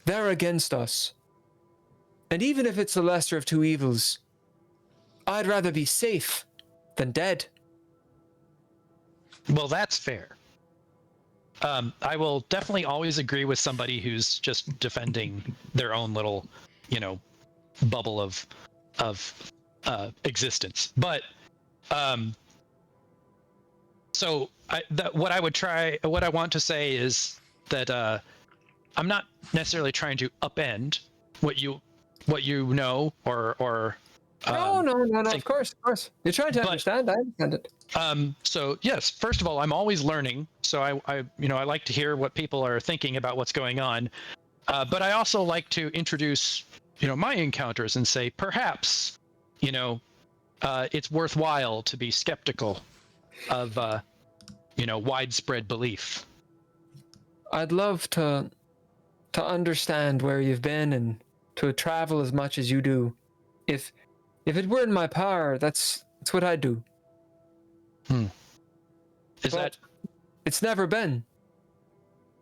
they're against us. And even if it's the lesser of two evils, I'd rather be safe than dead. Well, that's fair. I will definitely always agree with somebody who's just defending their own little, bubble of existence. But so what I want to say is that I'm not necessarily trying to upend what you know or no, of course. You're trying to understand. I understand it. So yes, first of all, I'm always learning. So I like to hear what people are thinking about what's going on. But I also like to introduce, my encounters and say, perhaps, it's worthwhile to be skeptical of, widespread belief. I'd love to understand where you've been and to travel as much as you do. If it were in my power, that's what I'd do. It's never been.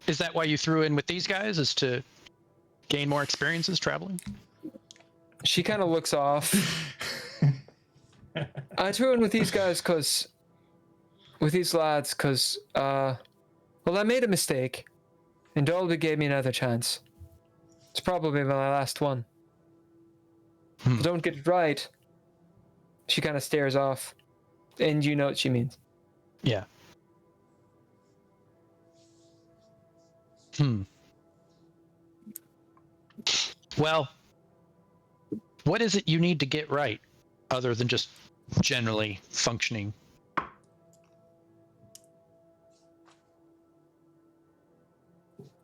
Is that why you threw in with these guys, is to gain more experiences traveling? She kind of looks off. I threw in with these guys with these lads because, I made a mistake, and Dolby gave me another chance. It's probably my last one. If I don't get it right, she kind of stares off, and you know what she means. Yeah. Well, what is it you need to get right, other than just generally functioning?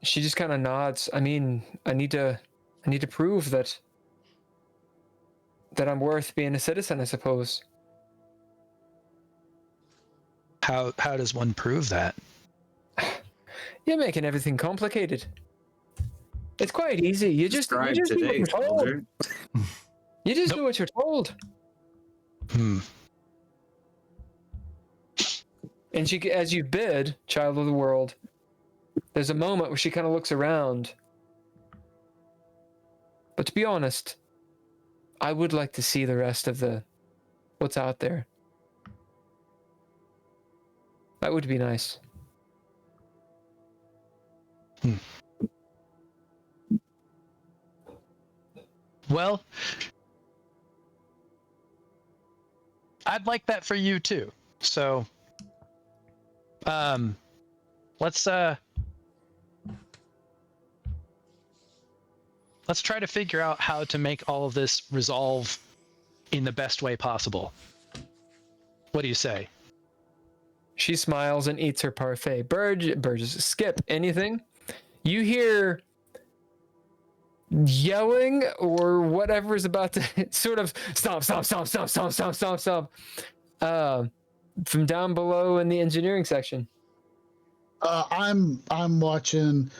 She just kind of nods. I mean, I need to prove that I'm worth being a citizen, I suppose. How does one prove that? You're making everything complicated. It's quite easy. You just do what you're told. You just do what you're told. And she, as you bid, child of the world, there's a moment where she kind of looks around. But to be honest, I would like to see the rest of what's out there. That would be nice. Well, I'd like that for you too. So, let's try to figure out how to make all of this resolve in the best way possible. What do you say? She smiles and eats her parfait. Burgess, skip anything. You hear yelling or whatever is about to sort of stop from down below in the engineering section. I'm watching.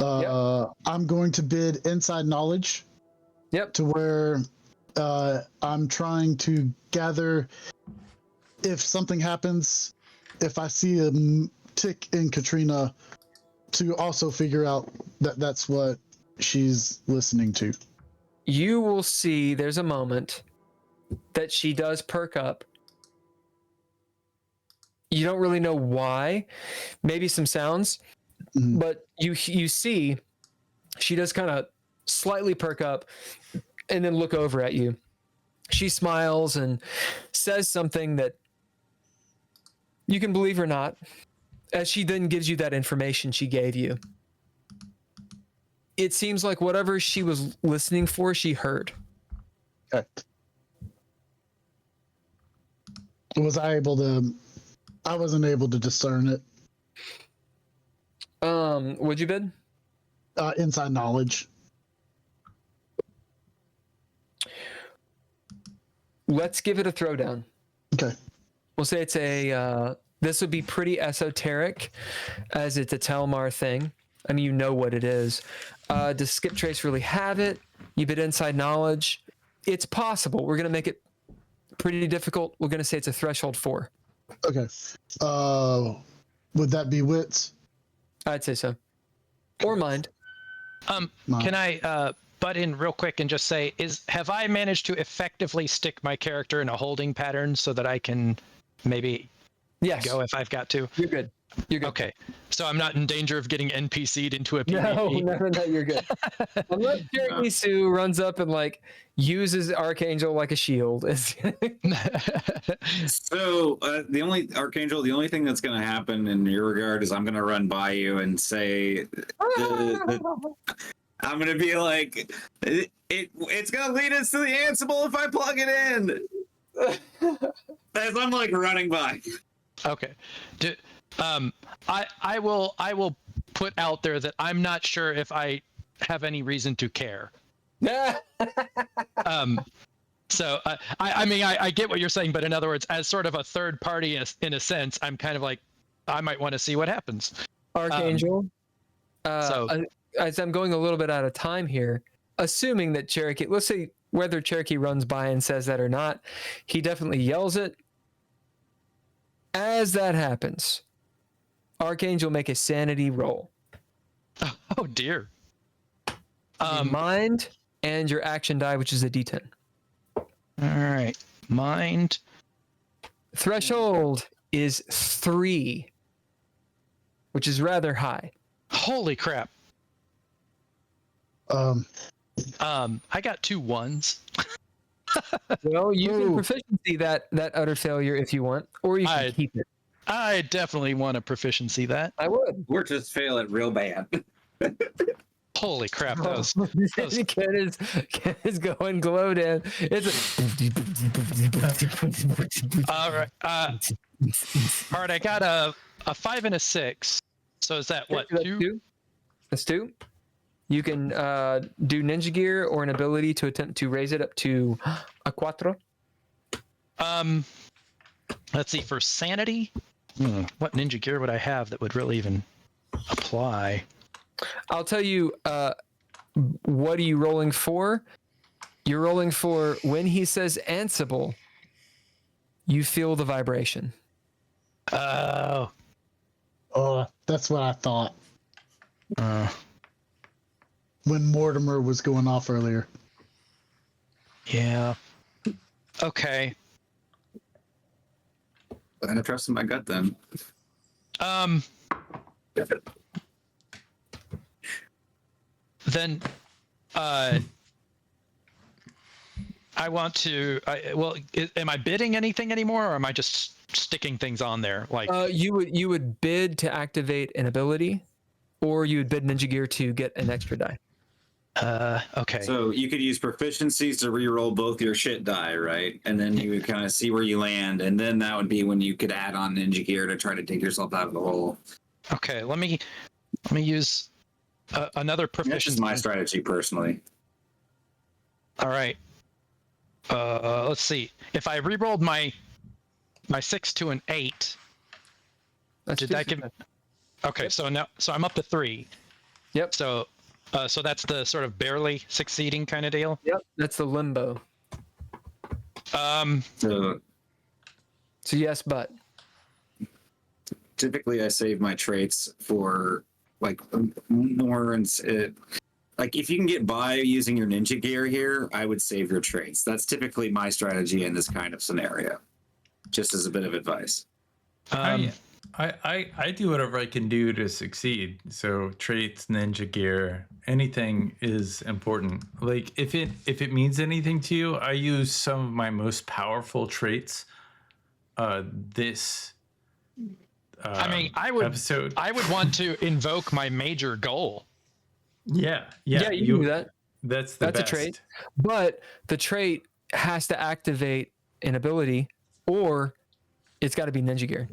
I'm going to bid inside knowledge. Yep. To where I'm trying to gather if something happens, if I see a tick in Katrina, to also figure out that that's what she's listening to. You will see there's a moment that she does perk up. You don't really know why. Maybe some sounds. Mm-hmm. But you see she does kind of slightly perk up and then look over at you. She smiles and says something that you can believe or not, as she then gives you that information she gave you. It seems like whatever she was listening for, she heard. Okay. I wasn't able to discern it. What'd you bid? Inside knowledge. Let's give it a throwdown. Okay. We'll say it's this would be pretty esoteric, as it's a Telmar thing. I mean, you know what it is. Does Skip Trace really have it? You bid inside knowledge. It's possible. We're going to make it pretty difficult. We're going to say it's a threshold 4. Okay. Would that be wits? I'd say so. Or mind. Can I butt in real quick and just say, have I managed to effectively stick my character in a holding pattern so that I can maybe go if I've got to? You're good. You're good. Okay, so I'm not in danger of getting NPC'd into a PvP. No, you're good. Unless Cherokee Sue runs up and like uses Archangel like a shield. So the only thing that's going to happen in your regard is I'm going to run by you and say, I'm going to be like, it's going to lead us to the Ansible if I plug it in. As I'm like running by. Okay. I will put out there that I'm not sure if I have any reason to care. So I mean I get what you're saying, but in other words, as sort of a third party in a sense, I'm kind of like I might want to see what happens. Archangel. As I'm going a little bit out of time here, assuming that Cherokee, let's say whether Cherokee runs by and says that or not, he definitely yells it. As that happens, Archangel, make a sanity roll. Oh dear. Your mind and your action die, which is a D10. All right. Mind. Threshold is 3, which is rather high. Holy crap. I got 2 1s. Well, you can proficiency that utter failure if you want, or you can keep it. I definitely want a proficiency that. I would. We're just failing real bad. Holy crap! That was Ken is going glow down. It's all right. All right. I got a 5 and a 6. So is that what, 2? That's 2. You can do ninja gear or an ability to attempt to raise it up to a 4. Let's see, for sanity, what ninja gear would I have that would really even apply? I'll tell you, what are you rolling for? You're rolling for when he says Ansible, you feel the vibration. Oh, that's what I thought. When Mortimer was going off earlier. Yeah. Okay. I'm gonna trust in my gut then. Then, I want to. Am I bidding anything anymore, or am I just sticking things on there? Like, you would bid to activate an ability, or you would bid ninja gear to get an extra die. Okay. So you could use proficiencies to re-roll both your shit die, right? And then you would kind of see where you land, and then that would be when you could add on ninja gear to try to dig yourself out of the hole. Okay. Let me use another proficiency. That's just my strategy personally. All right. Let's see. If I re-rolled my 6 to an 8, did that give? Okay. So I'm up to 3. Yep. So that's the sort of barely succeeding kind of deal. Yep. That's the limbo. So yes, but typically I save my traits for like more like if you can get by using your ninja gear here, I would save your traits. That's typically my strategy in this kind of scenario. Just as a bit of advice. I do whatever I can do to succeed. So traits, ninja gear, anything is important. Like if it means anything to you, I use some of my most powerful traits. I would want to invoke my major goal. Yeah, you do that. That's a trait. But the trait has to activate an ability, or it's got to be ninja gear.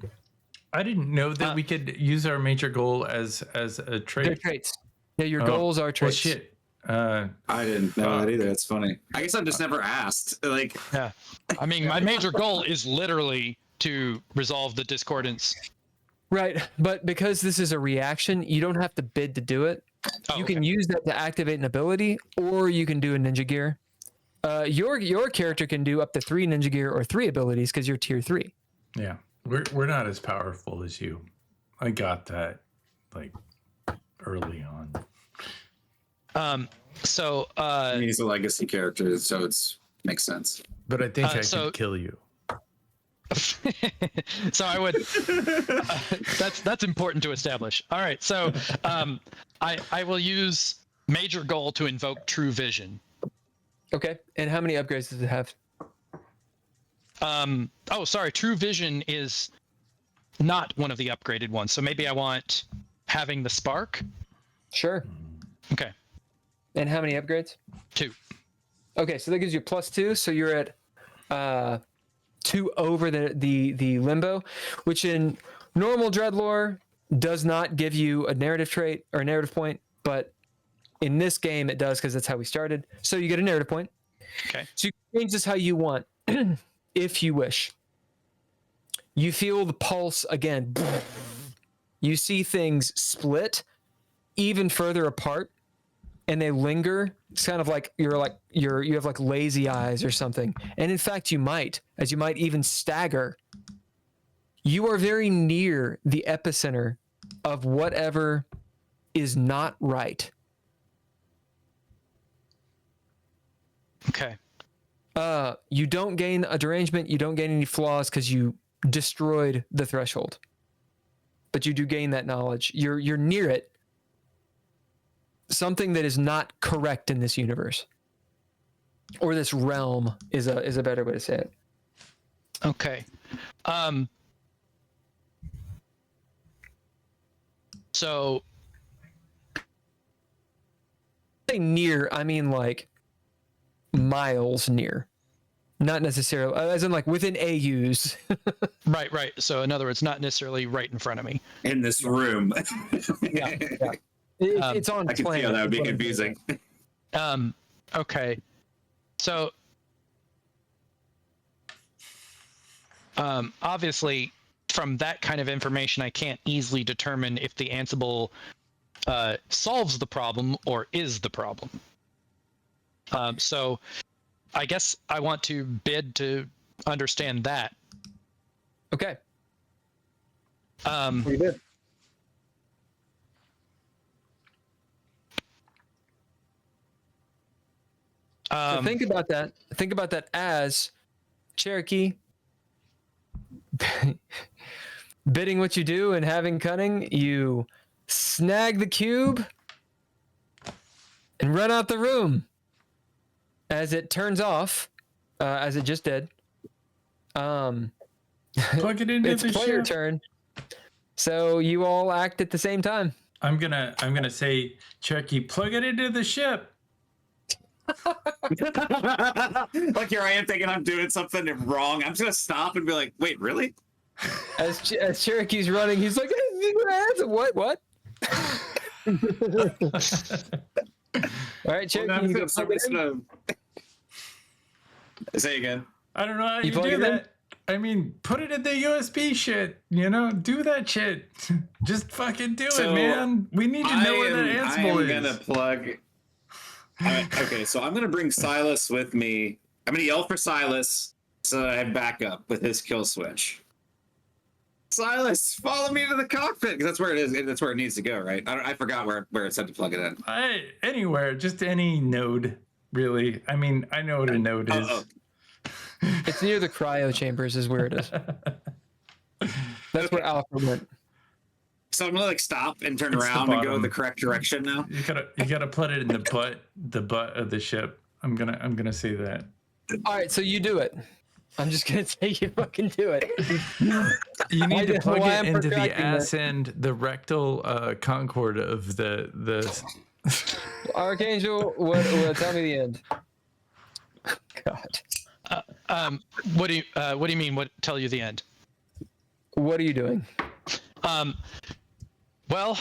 I didn't know that we could use our major goal as a trait. They're traits. Yeah, your goals are traits. Well, shit. I didn't know that either. That's funny. I guess I've just never asked. Like, yeah. I mean, my major goal is literally to resolve the discordance. Right, but because this is a reaction, you don't have to bid to do it. You can use that to activate an ability, or you can do a ninja gear. Your character can do up to 3 ninja gear or 3 abilities because you're tier 3. Yeah. We're not as powerful as you. I got that like early on. So he's a legacy character, so makes sense. But I think I could kill you. So I would. That's important to establish. All right. So I will use Major Goal to invoke True Vision. Okay. And how many upgrades does it have? Oh, sorry. True Vision is not one of the upgraded ones. So maybe I want having the spark. Sure. Okay. And how many upgrades? 2. Okay, so that gives you +2. So you're at 2 over the limbo, which in normal DreadLore does not give you a narrative trait or a narrative point, but in this game it does because that's how we started. So you get a narrative point. Okay. So you can change this how you want, if you wish. You feel the pulse again. You see things split even further apart, and they linger. It's kind of like you have like lazy eyes or something. And in fact, you might even stagger. You are very near the epicenter of whatever is not right. Okay. You don't gain a derangement. You don't gain any flaws because you destroyed the threshold. But you do gain that knowledge. You're near it. Something that is not correct in this universe, or this realm, is a better way to say it. Okay. So Say near, I mean like miles near, not necessarily as in like within AUs. right. So in other words, not necessarily right in front of me. In this room. Yeah. It's on I can planet. feel that would be It's on confusing. Okay. So obviously from that kind of information I can't easily determine if the Ansible solves the problem or is the problem. So I guess I want to bid to understand that. Okay. We did. So think about that. Think about that as Cherokee bidding what you do and having cunning. You snag the cube and run out the room as it turns off, as it just did. Plug it into It's the player ship. turn. So you all act at the same time. I'm gonna say, Cherokee, plug it into the ship. Like here I am thinking I'm doing something wrong. I'm just gonna stop and be like, wait, really? As Cherokee's running, he's like, what? All right, Cherokee, you go plug it in. Say again. I don't know how You you plug do it in? that. I mean, put it in the USB shit. Do that shit. Just fucking do it, man. We need to know where that Ansible is. I'm gonna plug. Okay, so I'm gonna bring Silas with me. I'm gonna yell for Silas so that I have backup with his kill switch. Silas, follow me to the cockpit, because that's where it is. That's where it needs to go, right? I forgot where it said to plug it in. Anywhere, just any node, really. I mean, I know what a node is. It's near the cryo chambers is where it is. That's where Alpha went. So I'm gonna stop and turn It's the around and go bottom. the correct direction now. You gotta put it in the butt of the ship. I'm gonna say that. All right, so you do it. I'm just gonna say you fucking do it. You need to plug why it I'm into the protracting ass end, the rectal concord of the. Archangel, what? Tell me the end. God. What do you mean? What tell you the end? What are you doing? Well,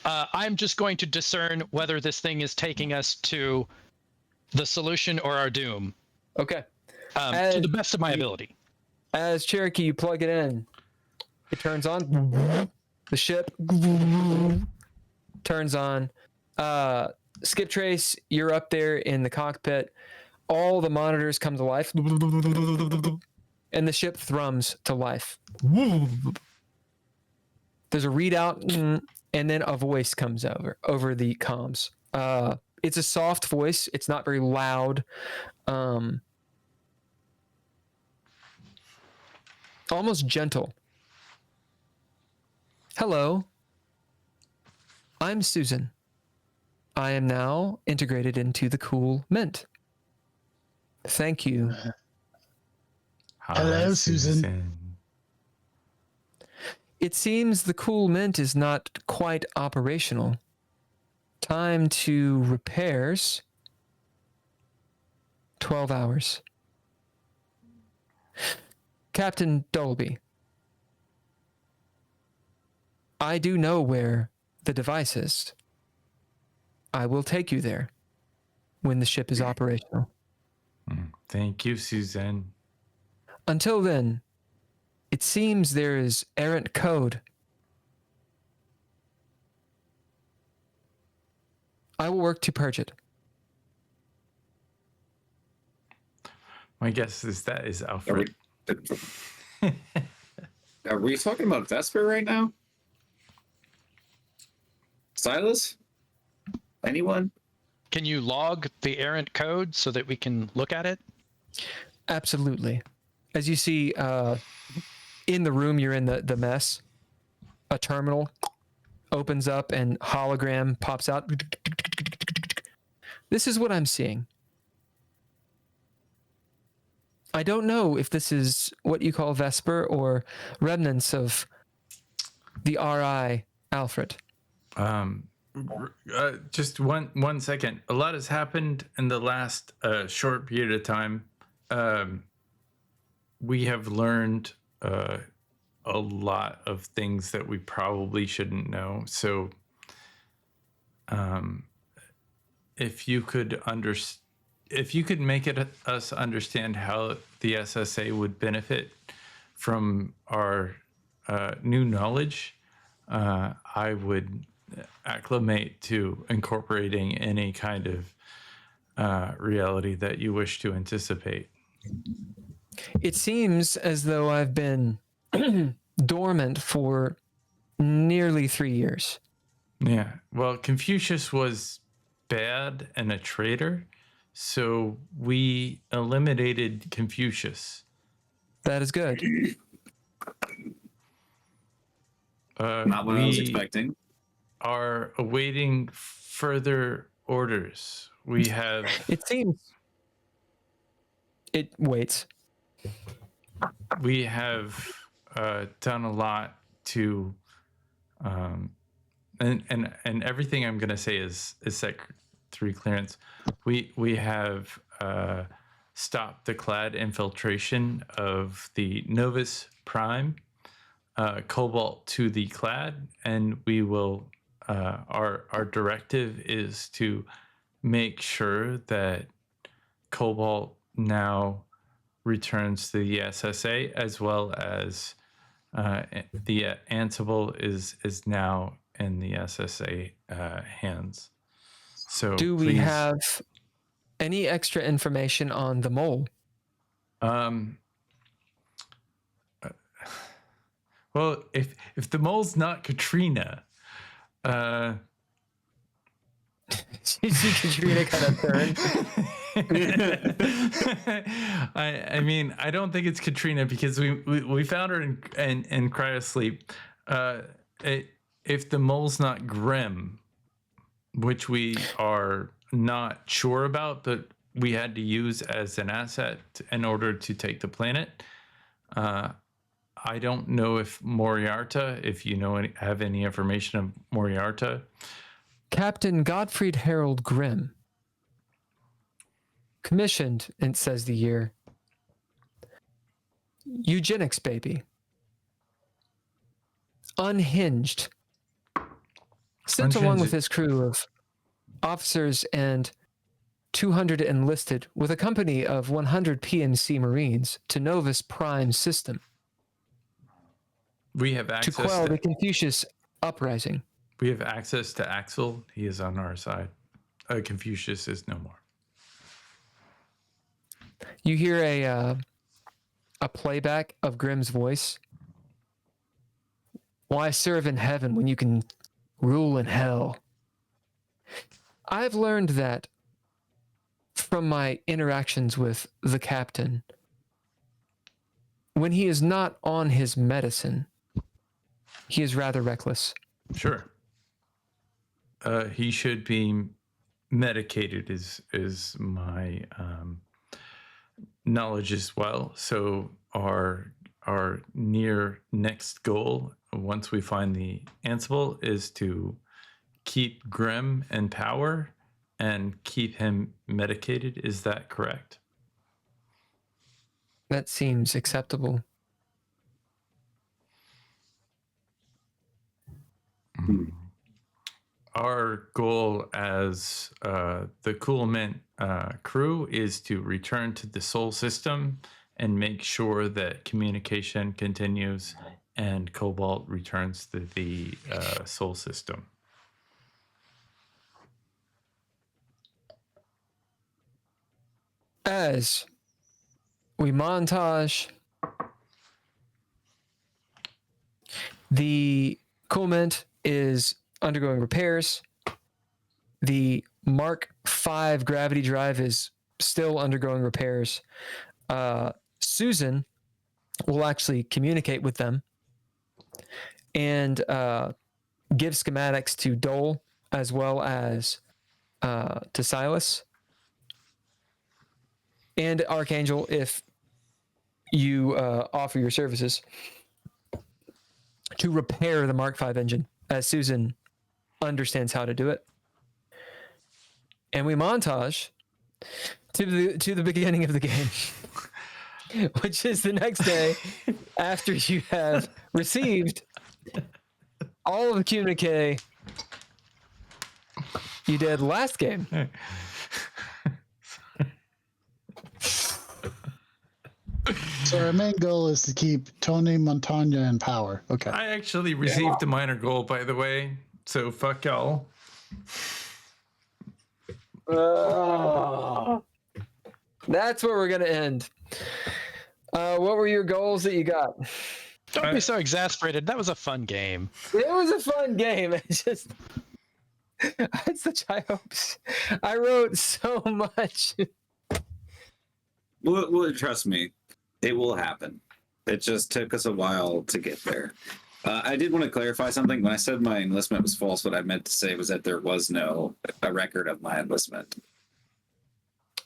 I'm just going to discern whether this thing is taking us to the solution or our doom. Okay. To the best of my ability. As Cherokee, you plug it in. It turns on. The ship turns on. Skip Trace, you're up there in the cockpit. All the monitors come to life. And the ship thrums to life. There's a readout, and then a voice comes over the comms. It's a soft voice. It's not very loud. almost gentle. Hello. I'm Susan. I am now integrated into the cool mint. Thank you. Hello, Susan. It seems the cool mint is not quite operational. Time to repairs. 12 hours. Captain Dolby. I do know where the device is. I will take you there when the ship is operational. Thank you, Suzanne. Until then, it seems there is errant code. I will work to purge it. My guess is that is Alfred. Are we talking about Vesper right now? Silas? Anyone? Can you log the errant code so that we can look at it? Absolutely. As you see, in the room you're in, the mess, a terminal opens up and hologram pops out. This is what I'm seeing. I don't know if this is what you call Vesper or remnants of the RI Alfred. Just one second. A lot has happened in the last short period of time. We have learned a lot of things that we probably shouldn't know. So, if you could make us understand how the SSA would benefit from our new knowledge, I would acclimate to incorporating any kind of reality that you wish to anticipate. It seems as though I've been dormant for nearly 3 years. Yeah. Well, Confucius was bad and a traitor, so we eliminated Confucius. That is good. Not what I was expecting. Are awaiting further orders. We have. It seems. It waits. We have done a lot to, and everything I'm going to say is Sec 3 clearance. We have stopped the clad infiltration of the Novus Prime Cobalt to the clad, and we will. Our directive is to make sure that Cobalt now returns to the SSA, as well as the Ansible is now in the SSA hands. So do we have any extra information on the mole? Well, if the mole's not Katrina, you see Katrina kind of turn. I mean, I don't think it's Katrina because we found her in cryosleep. If the mole's not Grim, which we are not sure about, but we had to use as an asset in order to take the planet. I don't know if Moriarta, if you know have any information of Moriarta. Captain Gottfried Harold Grimm. Commissioned, it says the year. Eugenics baby. Unhinged. Sent along with his crew of officers and 200 enlisted with a company of 100 PNC Marines to Novus Prime system. We have access to quell the Confucius uprising. We have access to Axel. He is on our side. Confucius is no more. You hear a playback of Grimm's voice. Why serve in heaven when you can rule in hell? I've learned that from my interactions with the captain. when he is not on his medicine, he is rather reckless. Sure. He should be medicated is my knowledge as well. So our near next goal, once we find the Ansible, is to keep Grim in power and keep him medicated. Is that correct? That seems acceptable. Our goal as the Cool Mint crew is to return to the Soul System and make sure that communication continues and Cobalt returns to the Soul System. As we montage, the Cool Mint is undergoing repairs. The Mark V gravity drive is still undergoing repairs. Susan will actually communicate with them and give schematics to Dole as well as to Silas and Archangel if you offer your services to repair the Mark V engine, as Susan understands how to do it. And we montage to the beginning of the game, which is the next day after you have received all of the communique you did last game. So our main goal is to keep Tony Montagna in power. Okay. I actually received a minor goal, by the way. So fuck y'all. That's where we're gonna end. What were your goals that you got? Don't be so exasperated. That was a fun game. It was a fun game. It's just I had such high hopes. I wrote so much. Well, trust me, it will happen. It just took us a while to get there. I did want to clarify something. When I said my enlistment was false, what I meant to say was that there was no a record of my enlistment.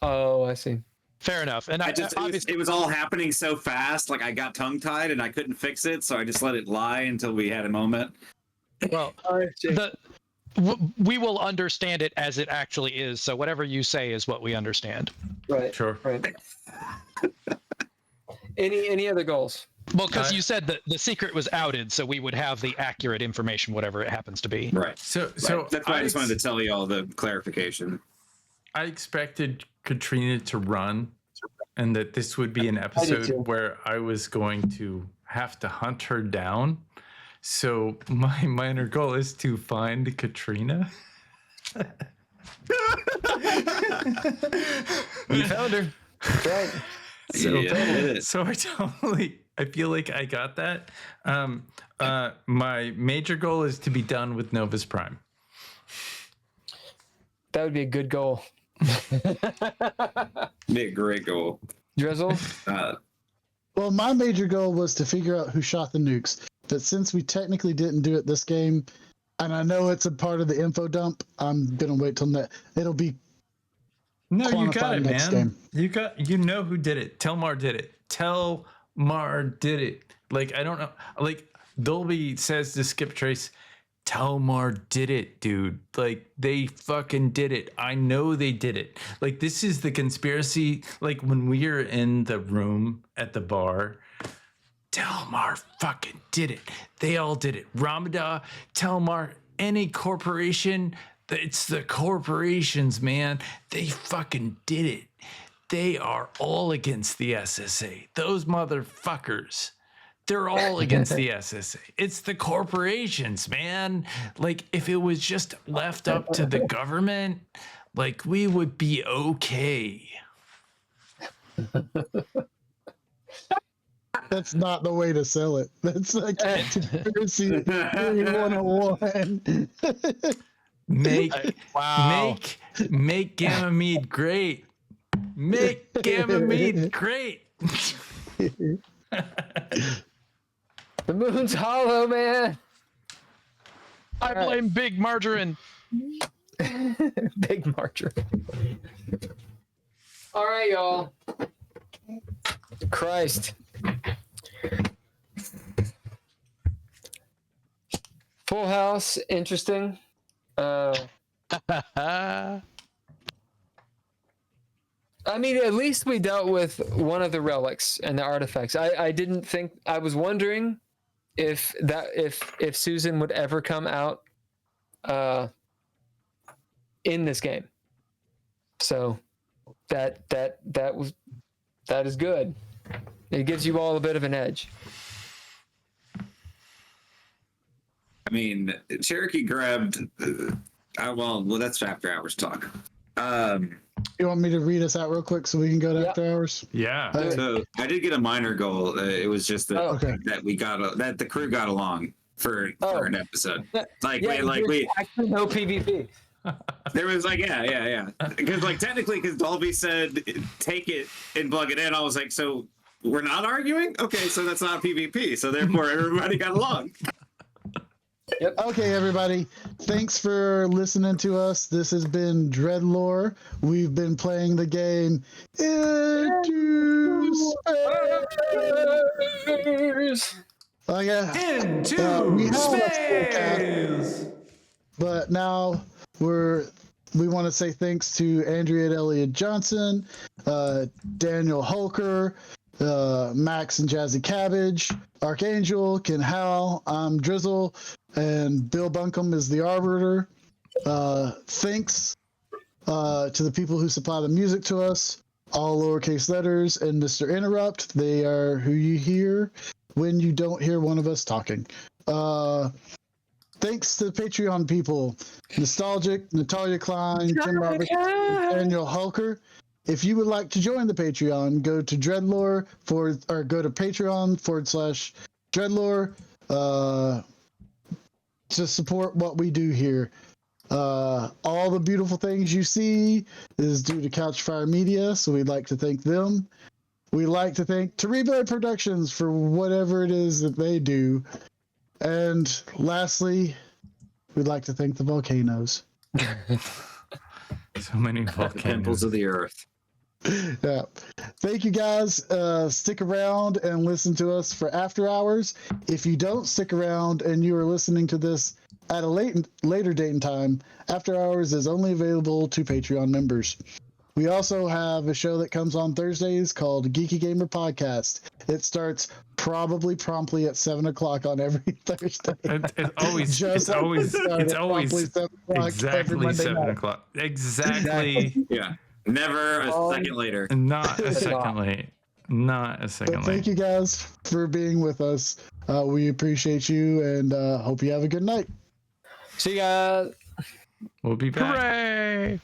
Oh, I see. Fair enough. And it was all happening so fast. Like I got tongue tied and I couldn't fix it, so I just let it lie until we had a moment. Well, we will understand it as it actually is. So whatever you say is what we understand. Right. Sure. Right. Any other goals? Well, because you said that the secret was outed, so we would have the accurate information, whatever it happens to be. Right. So that's why I just wanted to tell you all the clarification. I expected Katrina to run, and that this would be an episode where I was going to have to hunt her down. So my minor goal is to find Katrina. You found her. Right. So I feel like I got that. My major goal is to be done with Novus Prime. That would be a good goal. Be a great goal. Drizzle? Well, my major goal was to figure out who shot the nukes. But since we technically didn't do it this game, and I know it's a part of the info dump, I'm gonna wait till it'll be. No, you got it, man. Game. You know who did it. Telmar did it. Telmar did it. Like, I don't know. Like, Dolby says to Skip Trace, Telmar did it, dude. Like, they fucking did it. I know they did it. Like, this is the conspiracy. Like, when we are in the room at the bar, Telmar fucking did it. They all did it. Ramada, Telmar, any corporation. It's the corporations, man. They fucking did it. They are all against the SSA. Those motherfuckers. They're all against the SSA. It's the corporations, man. Like, if it was just left up to the government, like, we would be okay. That's not the way to sell it. That's like conspiracy 101. Make Gamma Mead great. Make Gamma Mead great. The moon's hollow, man. I blame Big Margarine. Big margarine. All right, y'all. Christ. Full house, interesting. I mean, at least we dealt with one of the relics and the artifacts. I didn't think, I was wondering if Susan would ever come out in this game. So that is good. It gives you all a bit of an edge. I mean, Cherokee grabbed. Well, that's after hours talk. You want me to read us out real quick so we can go to after hours? Yeah. So I did get a minor goal. It was just that that we got that the crew got along for an episode. Like we actually no PvP. There was like yeah because like technically because Dolby said take it and plug it in. I was like, so we're not arguing. Okay, so that's not PvP. So therefore everybody got along. Yep. Okay, everybody. Thanks for listening to us. This has been DreadLore. We've been playing the game Into Space. Oh yeah. Into Space. But now we want to say thanks to Andrea Elliott-Johnson, Daniel Holker, Max and Jazzi Cabbage, Archangel, Ken Howl, I'm Drizzle, and Bill Bunkum is the arbiter. Thanks to the people who supply the music to us, all lowercase letters, and Mr. Interrupt. They are who you hear when you don't hear one of us talking. Thanks to the Patreon people, Nostalgic, Natalia Cline, Tim Roberts, Daniel Hulker. If you would like to join the Patreon, go to DreadLore or go to Patreon.com/DreadLore to support what we do here. All the beautiful things you see is due to Couchfire Media, so we'd like to thank them. We'd like to thank Terrible Productions for whatever it is that they do. And lastly, we'd like to thank the volcanoes. So many volcanoes. Temples of the earth. Yeah. Thank you guys. Stick around and listen to us for after hours. If you don't stick around and you are listening to this at a later date and time, after hours is only available to Patreon members. We also have a show that comes on Thursdays called Geeky Gamer Podcast. It starts probably promptly at 7 o'clock on every Thursday. It's always exactly 7 o'clock. Exactly. Yeah. Never a second later. Not a second late. Not a second late. Thank you guys for being with us. We appreciate you and hope you have a good night. See you guys. We'll be back. Hooray!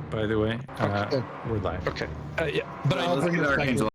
by the way. Okay. We're live. Okay. Yeah, but Let's I'll bring get this back Archangel